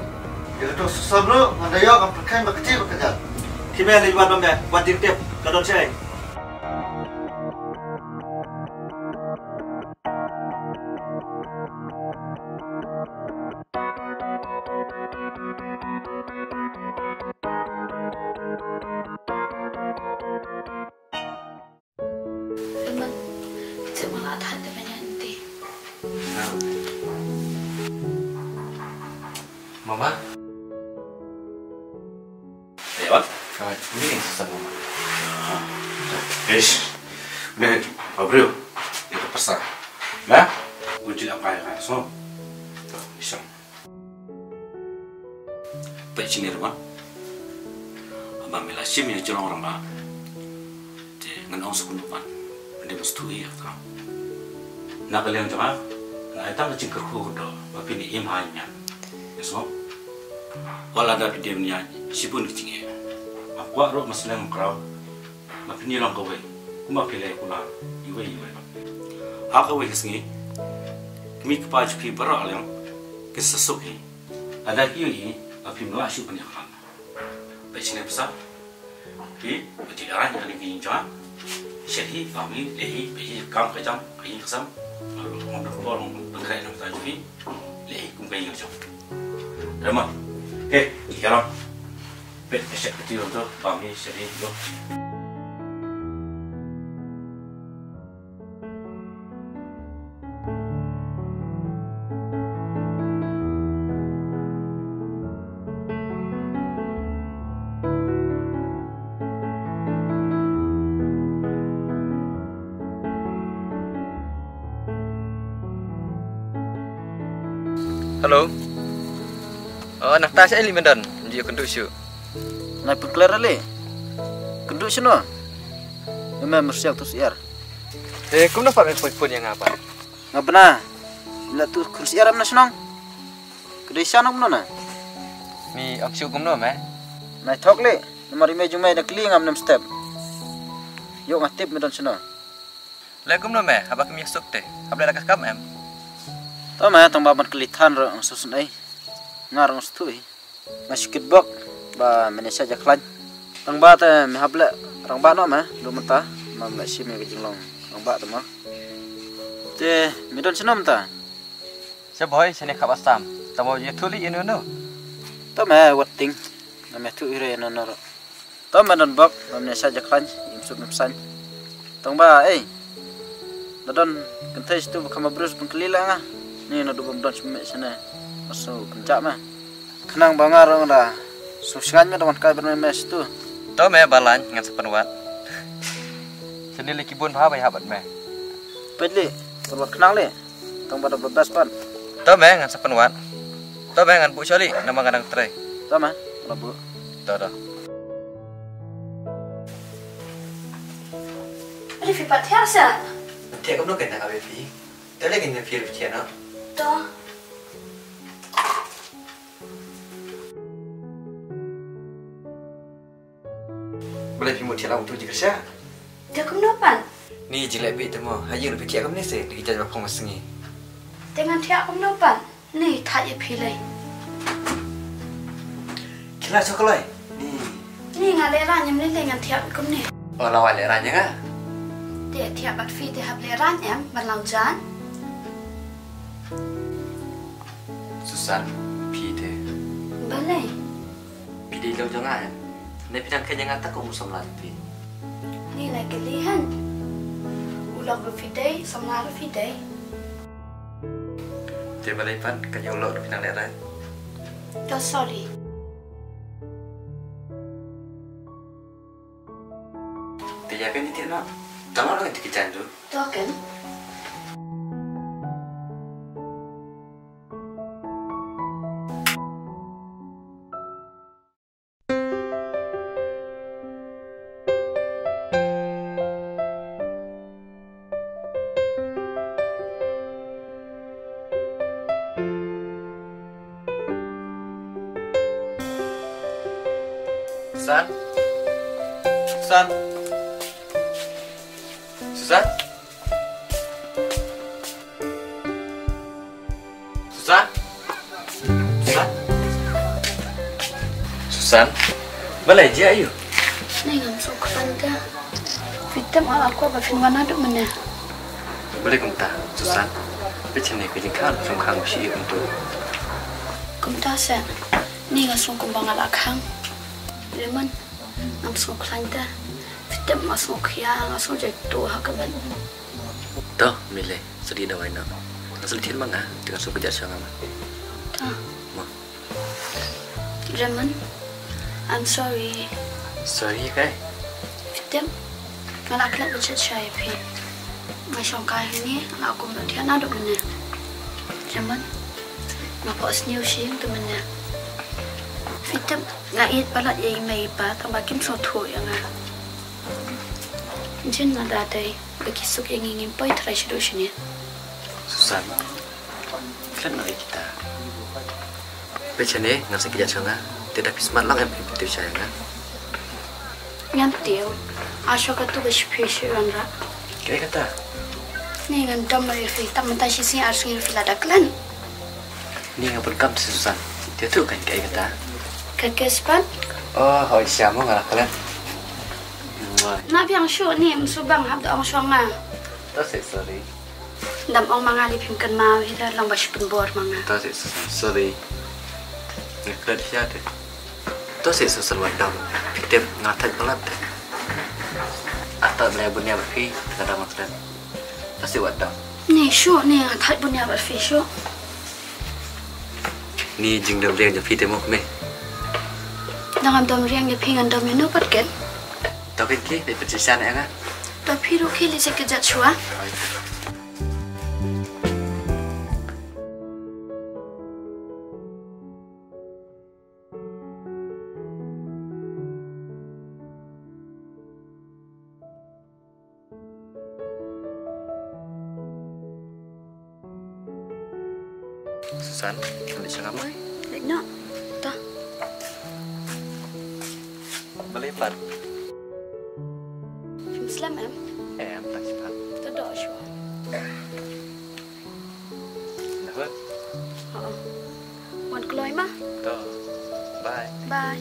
Jadi tu susah lu ngadayok ngan perkain berkecil berkejap. Kime ni buat dombe buat tip kadon saya. Mama. Lewat. Ini susah mama. Ish. Nih, Abril. Itu pesan. Nah, uji apa ya kan? So, bisa. Baik sini rumah. Abang melasim ya jalan orang bah. Jadi ngan orang sekundupan. Dia mesti iya kan. Nak kalian cuma, nak itu macam kerhu dah. Tapi ni im hanya. So, kalau ada video ni, sibun kecingnya. Aku arok masalah mengkau. Tapi ni orang kau, kuma pilih kula, iwe. Aku kesini, kami kepada pi beral yang kesesuki. Ada kini, tapi melasih banyak hal. Becina besar, pi berjalan yang lebih jauh. Jadi kami lehi, kam kejam, kain kesam. Orang berkorong bergerak dalam tajubi, lehi kumpai jauh. Ramah, sekarang bet esek kecil tu kami sedih tu. Halo. Nak tas saya limendan, dia kenduk syu. Nak perkelar ale. Kenduk sino. Memang mesti aku siar. Kum nak pakai pun yang apa? Ngapana? Bila tu kursi Arab nasional. Kedai sana mana? Mi am syu kum no me. Nai thok le. Namari me jumai nak li ngam 6 step. Yo ngatip medan sino. Le kum no me, apa kami sok teh. Apa dah kam em? Tama tong baban kelitan ro susun ai. Ngarang stui. Masih kitbok ba menesha jaklan. Tang ba ta me habla rang ba no ma lu menta mam la sim ke jinglong. Rang ba ta ma. Te midon sinom ta. Sa boy sene khabastam. Tamo ye thuli inu no. Tama watting. Na me tu ire no no. Tama don bok mam menesha jaklan im sub mepsan. Tang ba Dadon kentai stu kama brus pengkelila nga. Ni no dubom don sime sana. Masuk kencak mah. Kenang bangar orang dah. Susah dengan kai bermes tu. Tahu me balan ngan sepenwat. Seni leki bun pha bai habat me. Pedli, perbuat kenal le. Tong pada bebas pan. Tahu me ngan sepenwat. Tahu me ngan Bu Choli nama kadang trai. Tahu mah? Kalau Bu. Tahu dah. Ada fipat hiasa. Tiap kamu kena kawe pi. Tahu lagi ni pi pi no. Tuh. Boleh pi mu tiap lagu tu jika sah. Dia kemudian. Ni jelebi temu. Haji lebih tiap kamu ni se. Lagi jadi bakong sengi. Dengan tiap kemudian. Ni tak je pilih. Kila cokolai. Ni ngaleran yang ni dengan tiap kemudian. Oh lawan leranya kan? Dia tiap bat fi dia leran em berlaujan. Susan pi de. Balai. Pi de lau jangan. Ni pidang kenya ngata ko musam pi. Ni lagi lihan. Ulang berfidai, sama berfidai. Dia balai pan kenya ulang pidang leran. Tuh sorry. Dia kan itu nak. Jangan orang itu kican tu. Tuh kan? Susan. Susan. Susan? Susan? Susan? Susan? Balai je ayu? Ni ngam sok panta. Fitam aku apa firman ada mana? Boleh kumta, Susan. Macam ni kerja kan sungkang si untuk. Kumta sen. Ni ngam sok kumbang alakang. Lemon. Ngam sok panta. Fitam masuk ya, masuk jatuh hakaban. Toh, milih sedih dah wina. Asal tiada mana dengan suku kerja siang amat. Toh. Lemon. I'm sorry. Sorry kai. Fitam. Ngalak lek macam saya pi. Macam kau ini, aku berarti anak dok mana. Lemon. Ngapa senior sih tu mana. Fitam. Ngait balat yang mai pa, tambah kim soto yang ah. Jen nada day, bagi suk yang ingin poi terai solusinya. Susan, kan nak kita. Macam ni, ngasih kerja siang tidak pismat lang yang pintu saya kan. Yang tiu, asal kau tu berspesial anda. Kaya kata. Ni ngan dom refi, tak mentasi sini harus refi lada klan. Ni ngapun kam si Susan, dia tu kan kaya kata. Kegespan? Oh, hoi siamu ngalah kalian. Nabi yang syuk ni, musubang hab dah orang syuanga. Tak sorry. Dam orang mangali pimkan mau, kita lang bas penbor manga. Tak sorry. Ngeklat siapa? Tak Susan wadam. Pitip ngatat pelat. Atau beli bunya berfi, kadang makan. Pasti wadam. Ni syuk ni, ngatat bunya berfi syuk. Ni jing dam riang jadi temu kami. Dengan dom riang dia pingan dom ini dapat kan? Tapi ki, dia percisan ya kan? Tapi ruki lihat kejat cua. Susan, boleh cakap apa? Lek nak, dah. Boleh pelan. Islam em? Tak cepat. Tidak syua. Dapat? Wan keluar mah? Tuh. Bye. Bye.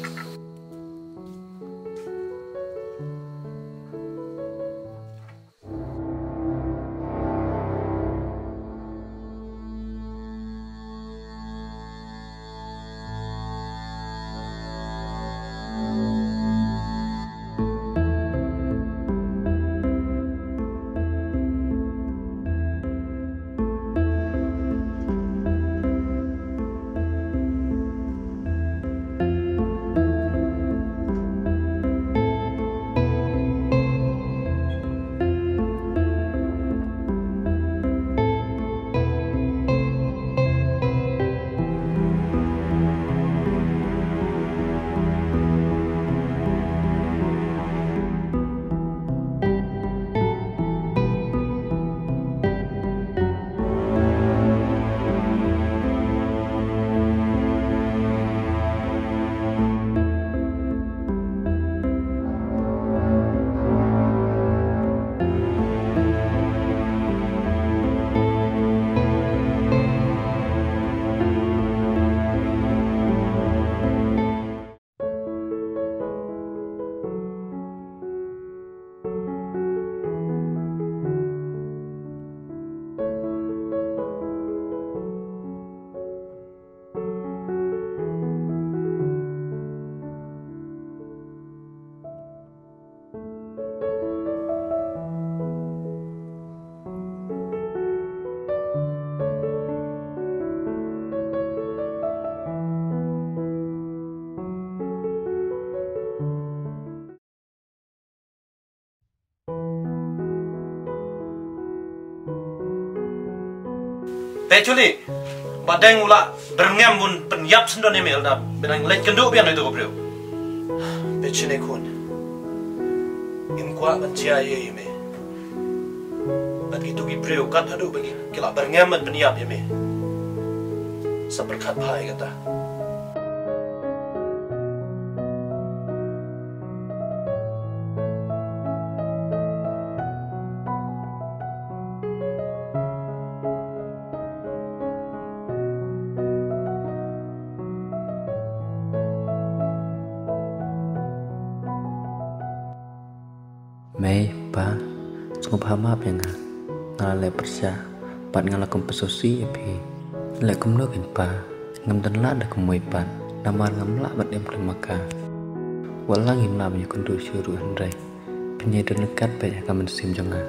Peculi, badeng ula berngam bun penyap sendon email dah benang lek kenduk biar itu kobreu. Pecune kun. Imkwa mencia ye eme. Bagi tu gibreu kat adu bagi kila berngam dan penyap eme. Seberkat bahai kata. Mei, pa, sungguh maaf ya nga. Ngalale persya, pat ngalakum pesusi ya pi. Lekum nokin pa, ngam dan la dah kumui pan. Namar ngam la bat em maka. Walang imla menyukun du syuru handrai. Penyai dan lekat banyak kamen sim jonga.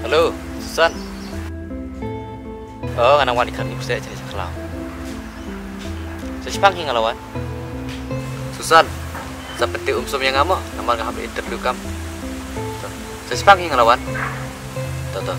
Halo, Susan. Oh, anak wanita ini bisa jadi sekelau. Sejepang hingga lawan. Susan, seperti sum yang ngamo, nama ngambil interview kamu. Sejepang hingga lawan. Toto.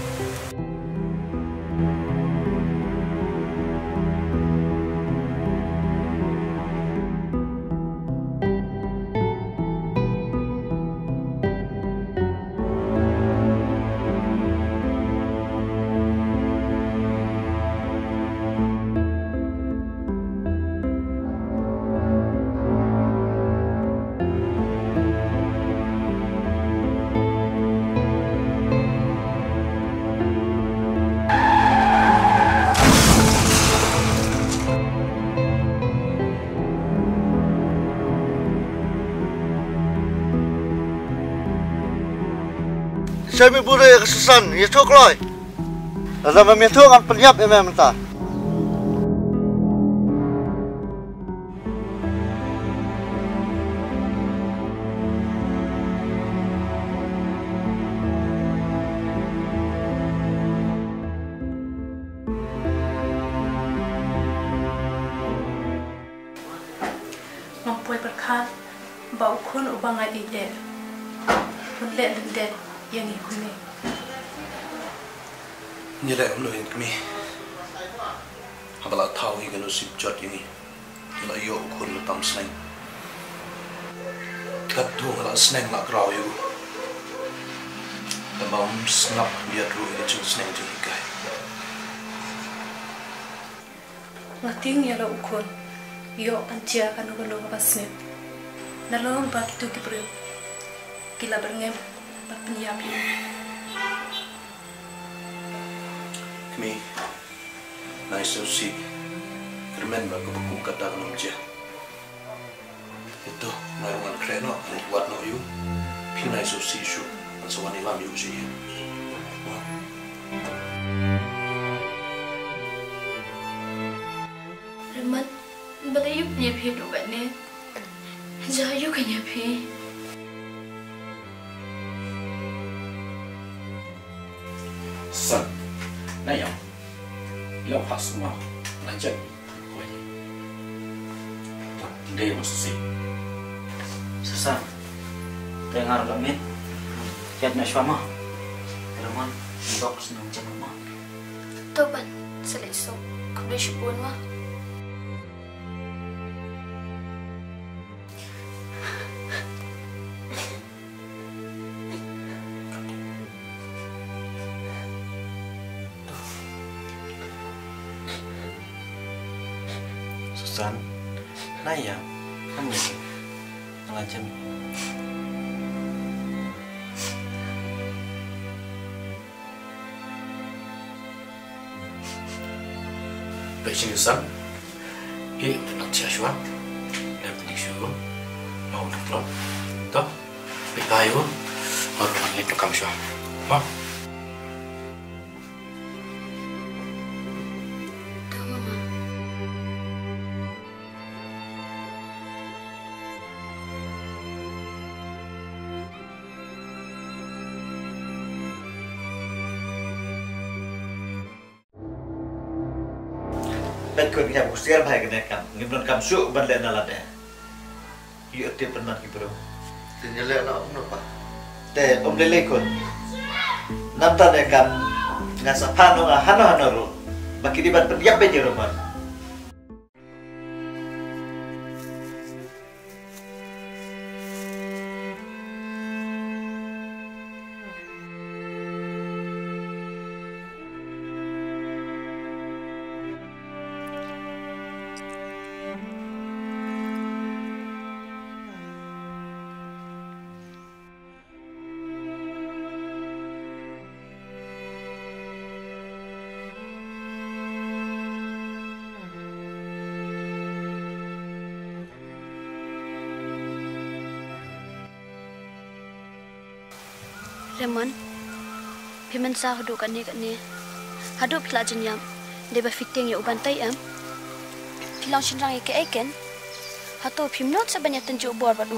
Saya boleh kesusahan, ya cok loy. Dalam itu kan penyap ya mentah. Mampuai berkat, bau kun ubang ai ide. Pun lek lendet yang ikuni. Nyelek mluhin kami. Habala tahu higan usip jot ini. Nyela yo kun lutam sneng. Kat tu ngala sneng nak rau yo. Tabam snap biar ru ini cung sneng tu higai. Ngating yala ukun. Yo ancia kan ugun basne. Nalong bak itu kibreu. Kila berngem bak penyapi. Kami nice to see. Kermen bak buku kata kan umja. Itu naungan kreno buat no you. Pi nice to see you. Ansawani lam you sih. Remat, bata yuk nyepi do bane. Jah yuk nyepi. San, nayam, ilau pas semua lanjut. Dia masih sih. Susan, dengar lamit. Siap nak suama. Raman, box nang jemma. Toban, seleso, kubi shipun wa. Susan, nayam, kamu lanjut. Beijing Susan, ini nak siapa? Nak pergi syurga, mau nak pulang, tak? Beritahu, mau pulang ni kamu siapa? Mak. dan kau punya busir baik kena kam, ngibun kam su bandel nalada. Yuk tiap pernah kibro. Tinggal nak apa? Te lele kon. Namta ne kam ngasapano hano ro. Baki di ban pendiap be Jerman. Raymond, pimen sah hadu kan ni, hadu pila jenyam, deba fitting ya ubantai pilang shinrang eken, hatu pimnot sebanyak tenjuk bor batu.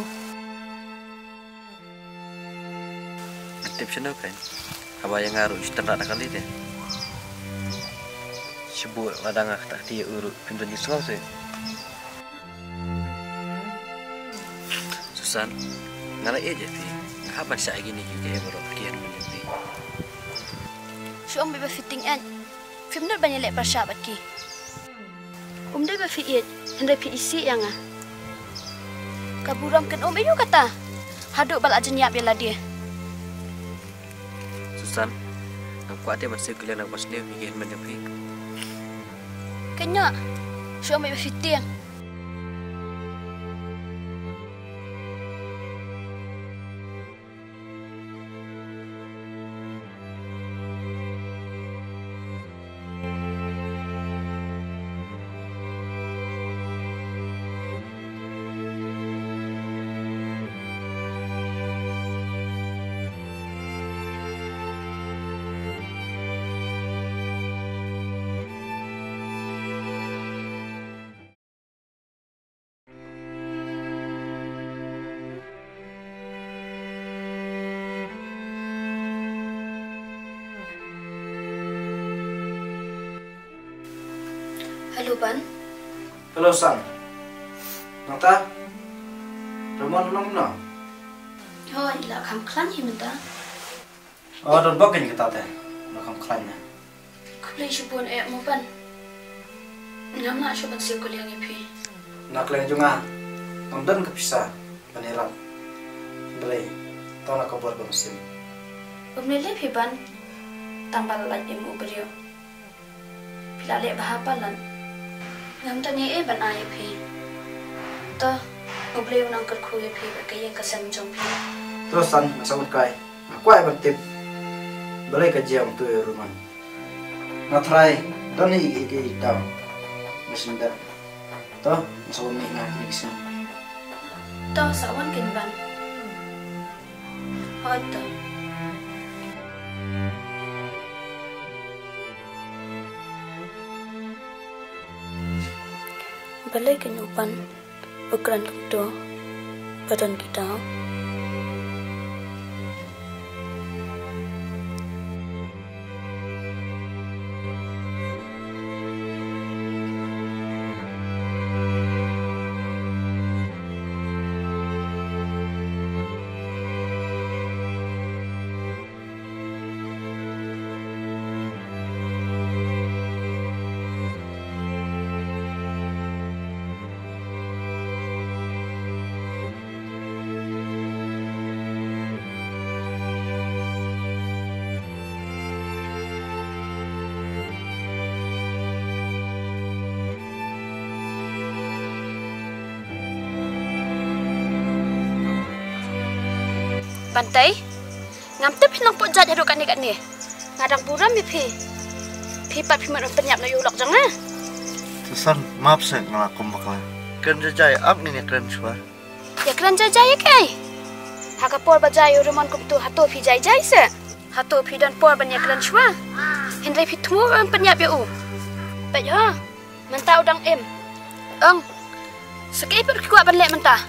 Aktif sino kan, apa yang ngaruh istirahat kali deh. Sebut ladang tak dia urut pintu nyesal sih. Susan, ngarai aja sih. Kapan saya gini juga ya baru kian menyuti. Syom beba fitting film nak banyak lek persahabat ki. Dia berfikir hendak isi yang kaburam kan itu kata haduk balak jenyap bela dia. Susan, nampak dia masih kalian nak pasnya bikin menyupi. Kenya, syom beba fitting. Halo Ban. Halo San. Nata? Ramon nang na? Oh, ila kam klan himenta. Oh, don bakin kita teh. Nakam klannya. Kulai shibon mo Ban. Ngam nak shobat sih kuliah ngipi. Nak lain juga. Namdan kepisah. Paniran. Belai. Tahu nak kabar bermusim. Pemilih Ban. Tambal lagi mu beliau. Bila lek bahapalan. Ngam tani ban ayah pi. Toh, beliau nang kerku pi kaya kesan jom pi. Terus San, masawut kai. Aku ay bertip. Belai kajian tu rumah. Natrai, dan ini daw. Mesin dah. Toh, masawut ni nak kisah. Toh, sawan kin Ban. Oh, toh. Balai kenyupan ukuran itu badan kita. Pantai, ngamtip hinang po jad haduk kan ni. Ngadang buram pi pat pi merun penyap na yulok jang Susan, maaf saya ngelakum bakal. Keren jajai up ni keren cua. Ya keren jajai kai. Hakapor bajai rumon kum tu hatu pi jajai se. Hatu pi dan por banyak keren cua. Hindai pi tumu penyap ya u. Baik ha, mentah udang sekali per kuat banlek mentah.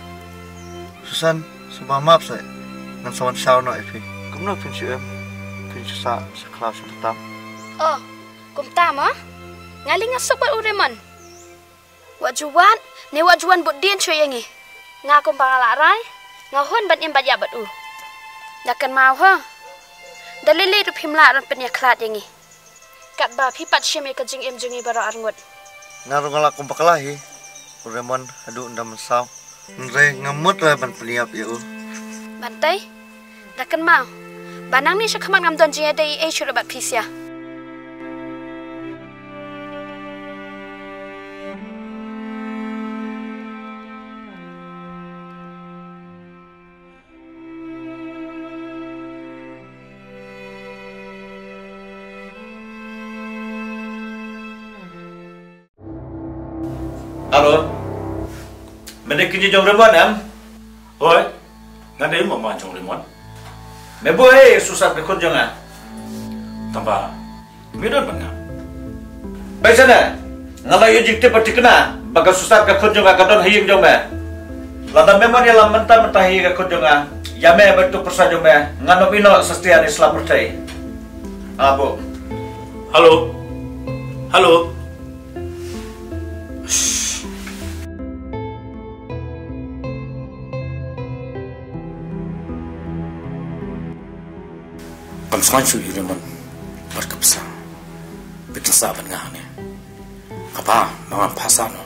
Susan, sumpah maaf saya. Ngan sawan saw no ipi. Kumno pinsu pinsu sa kelas tetap. Oh, kum tama? Ngaling asok buat ureman. Wajuan, ni wajuan bud din cuy yangi. Ngakum pangalarai, ngahon ban im bajak batu. Dakan mau ha. Dalili tu pimla ron penyaklat yangi. Kat ba pipat syemi ke jing im jungi baro arngut. Ngaruh ngalak kumpak lahi. Kuremon adu ndam saw. Nre ngamut lah ban peniap ya. Bantai, dakan mau. Banang ni syakaman ngam don jing adai syurabat pisya. Halo, mendek kerja jom remuan am? Hoi, ngada mau main jom remuan? Meboy susah berkon jangan. Tambah, midon bangga. Baik sana, ngalai ujik te pati kena, bagai susah berkon jangan kadon hiyeng jom eh. Lada memang dia lam mentah hiyeng berkon jangan. Yame betul persa jom eh, ngano pino sestian Islam percaya. Abu, halo, halo. Kamsangan syu yureman berkepsa bikin saban ngane apa mga pasano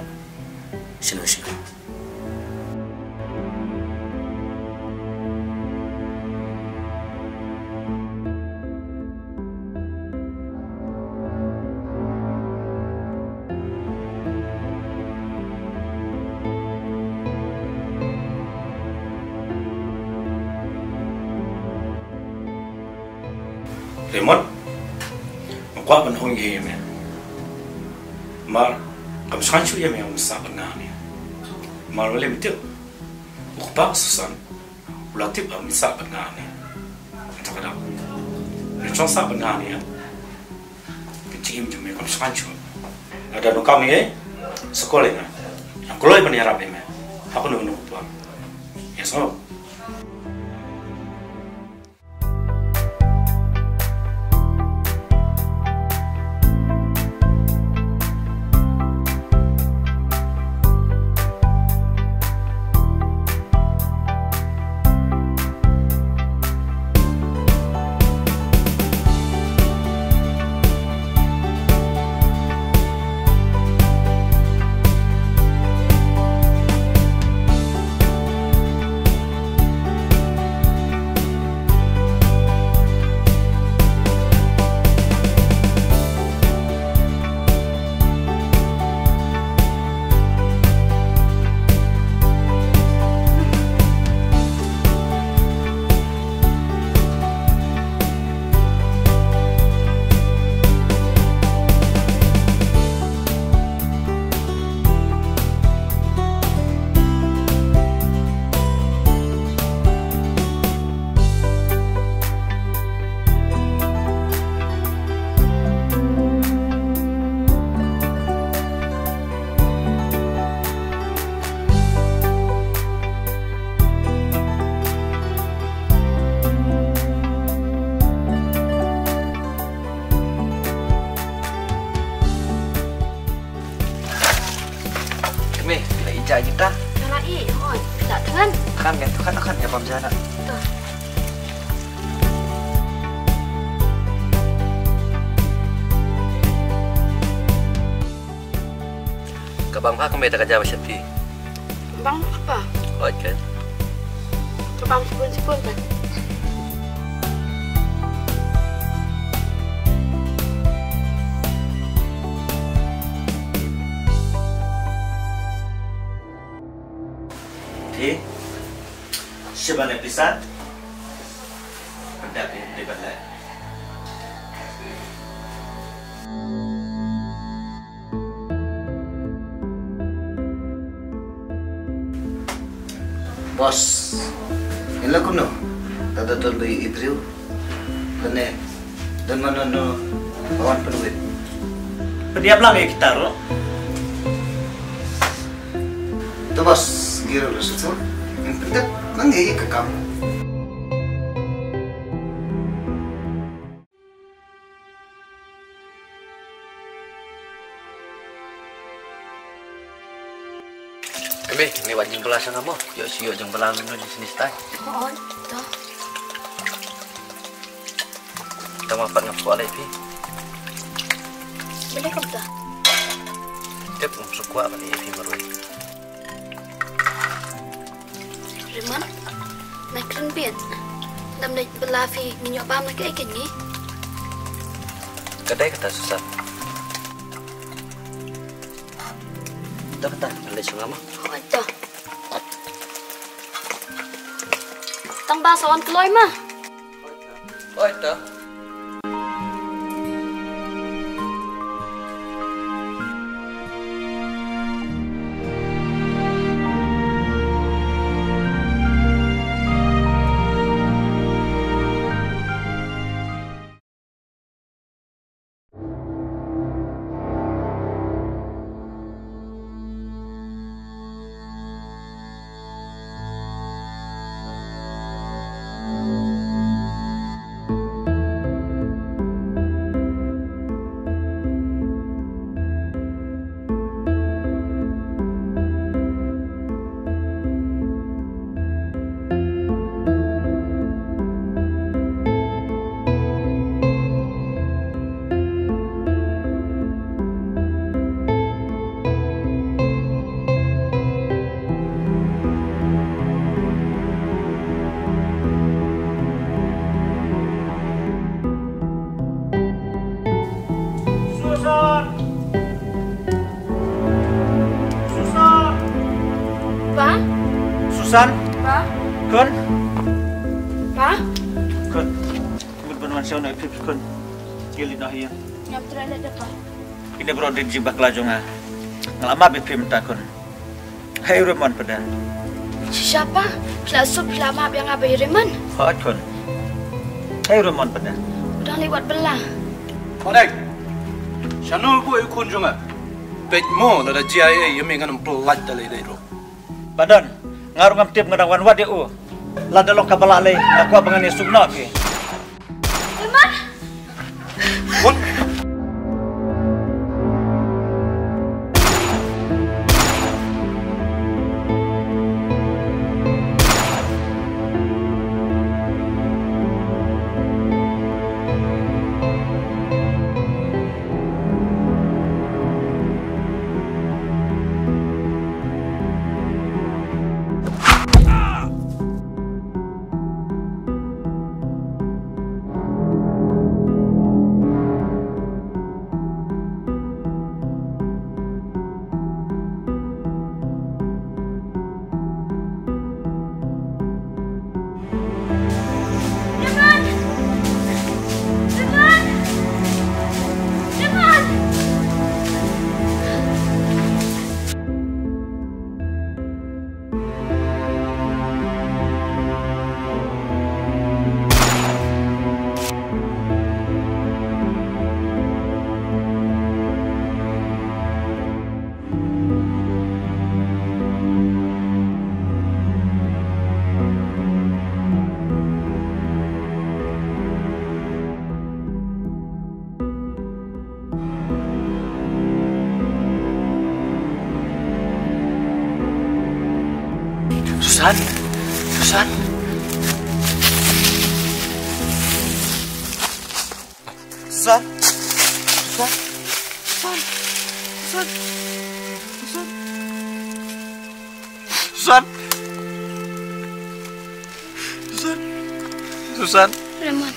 sino Raymond, kuat menhong ye me. Mar, kamsangan syu ye me ang saban ngane. Mar wala mitil. Ukpa susan, ulatip ang saban ngane. Ito kada. Rechon saban ngane ya. Kecim jume kamsangan syu. Ada no kami sekolah na. Ang kuloy panirap me. Ako no pa. Yes no. Kita. Nalai, hoi, nak tangan. Kan tu kan akan ya pamjana. Kabang pa kami tak kerja macam ni. Bang apa? Oi kan. Kabang sepul kan. Siapa nak pisah? Pendak di balik. Bos, ila kuno. Tata ton bayi Ibriu. Kene dan mana no kawan penuit. Pediap lang ya kita ro. Tu bos, giro lu susul. Pendak nanti ke kamu. Emi, ni wajib belas sama mo. Yuk siok jeng belas dulu di sini stay. Oh, dah. Kita mau apa ngapa lagi? Boleh kau dah? Tep suka apa ni Evi marui? Reman, nak keren bian. Dam dah belafi minyak pam nak ikan ni. Kedai kata susah. Kata balik sungai mah. Oh, dah. Tang basawan keloy mah. Oh, itu. Susan? Pa? Kun? Pa? Kun? Good benuan siya na ipip kun. Gilid na hiyan. Ngam terala dah pa. Ini bro di jibak lajong nga. Ngalama bipim ta kun. Hey Raymond pada. Siapa? Pelasuk lama yang abai Reman. Hot kun. Hey Raymond pada. Udah lewat belah. Kodek. Shanul bu ikun junga. Bet mo la GIA yumi nganum pelat dalai ro. Badan, ngaruh ngam tip ngadang wan wadi u. Lada lo kabala le, aku abangan ni sugna ke. Reman. Kun. Susan, Susan. Susan. Susan. Susan. Susan. Susan. Susan. Susan. Susan. Reman.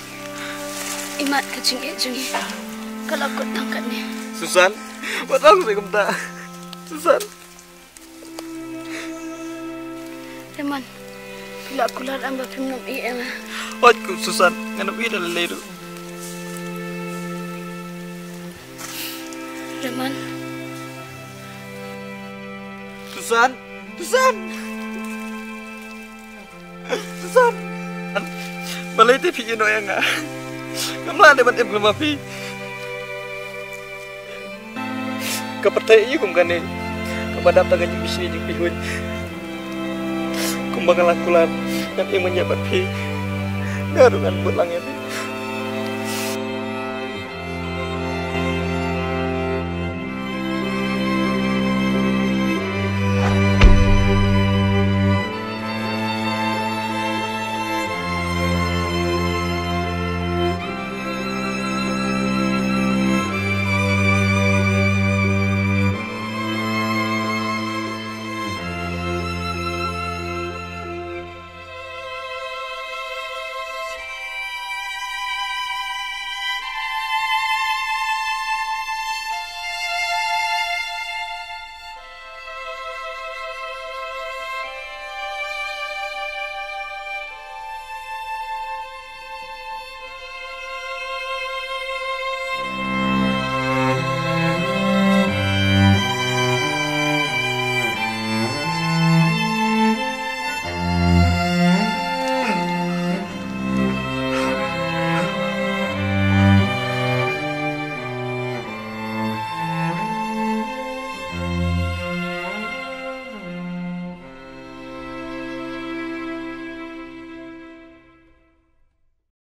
Imat kecing ejungi. Kalau kau tangkat ni. Susan. Buat aku sih kumta. Susan. Reman. Bila aku lar amba pimnom ieng. Hotku Susan. Nganap ida leleru. Reman. Susan. Susan. Susan. Balai TV ino yang nga. Kamla depan em kelemapi. Kapertai iyo kum kane. Kapadap tangan yung bisni yung pihun. Kumbangan lakulan yang ingin menjabat pi. Garungan buat langit.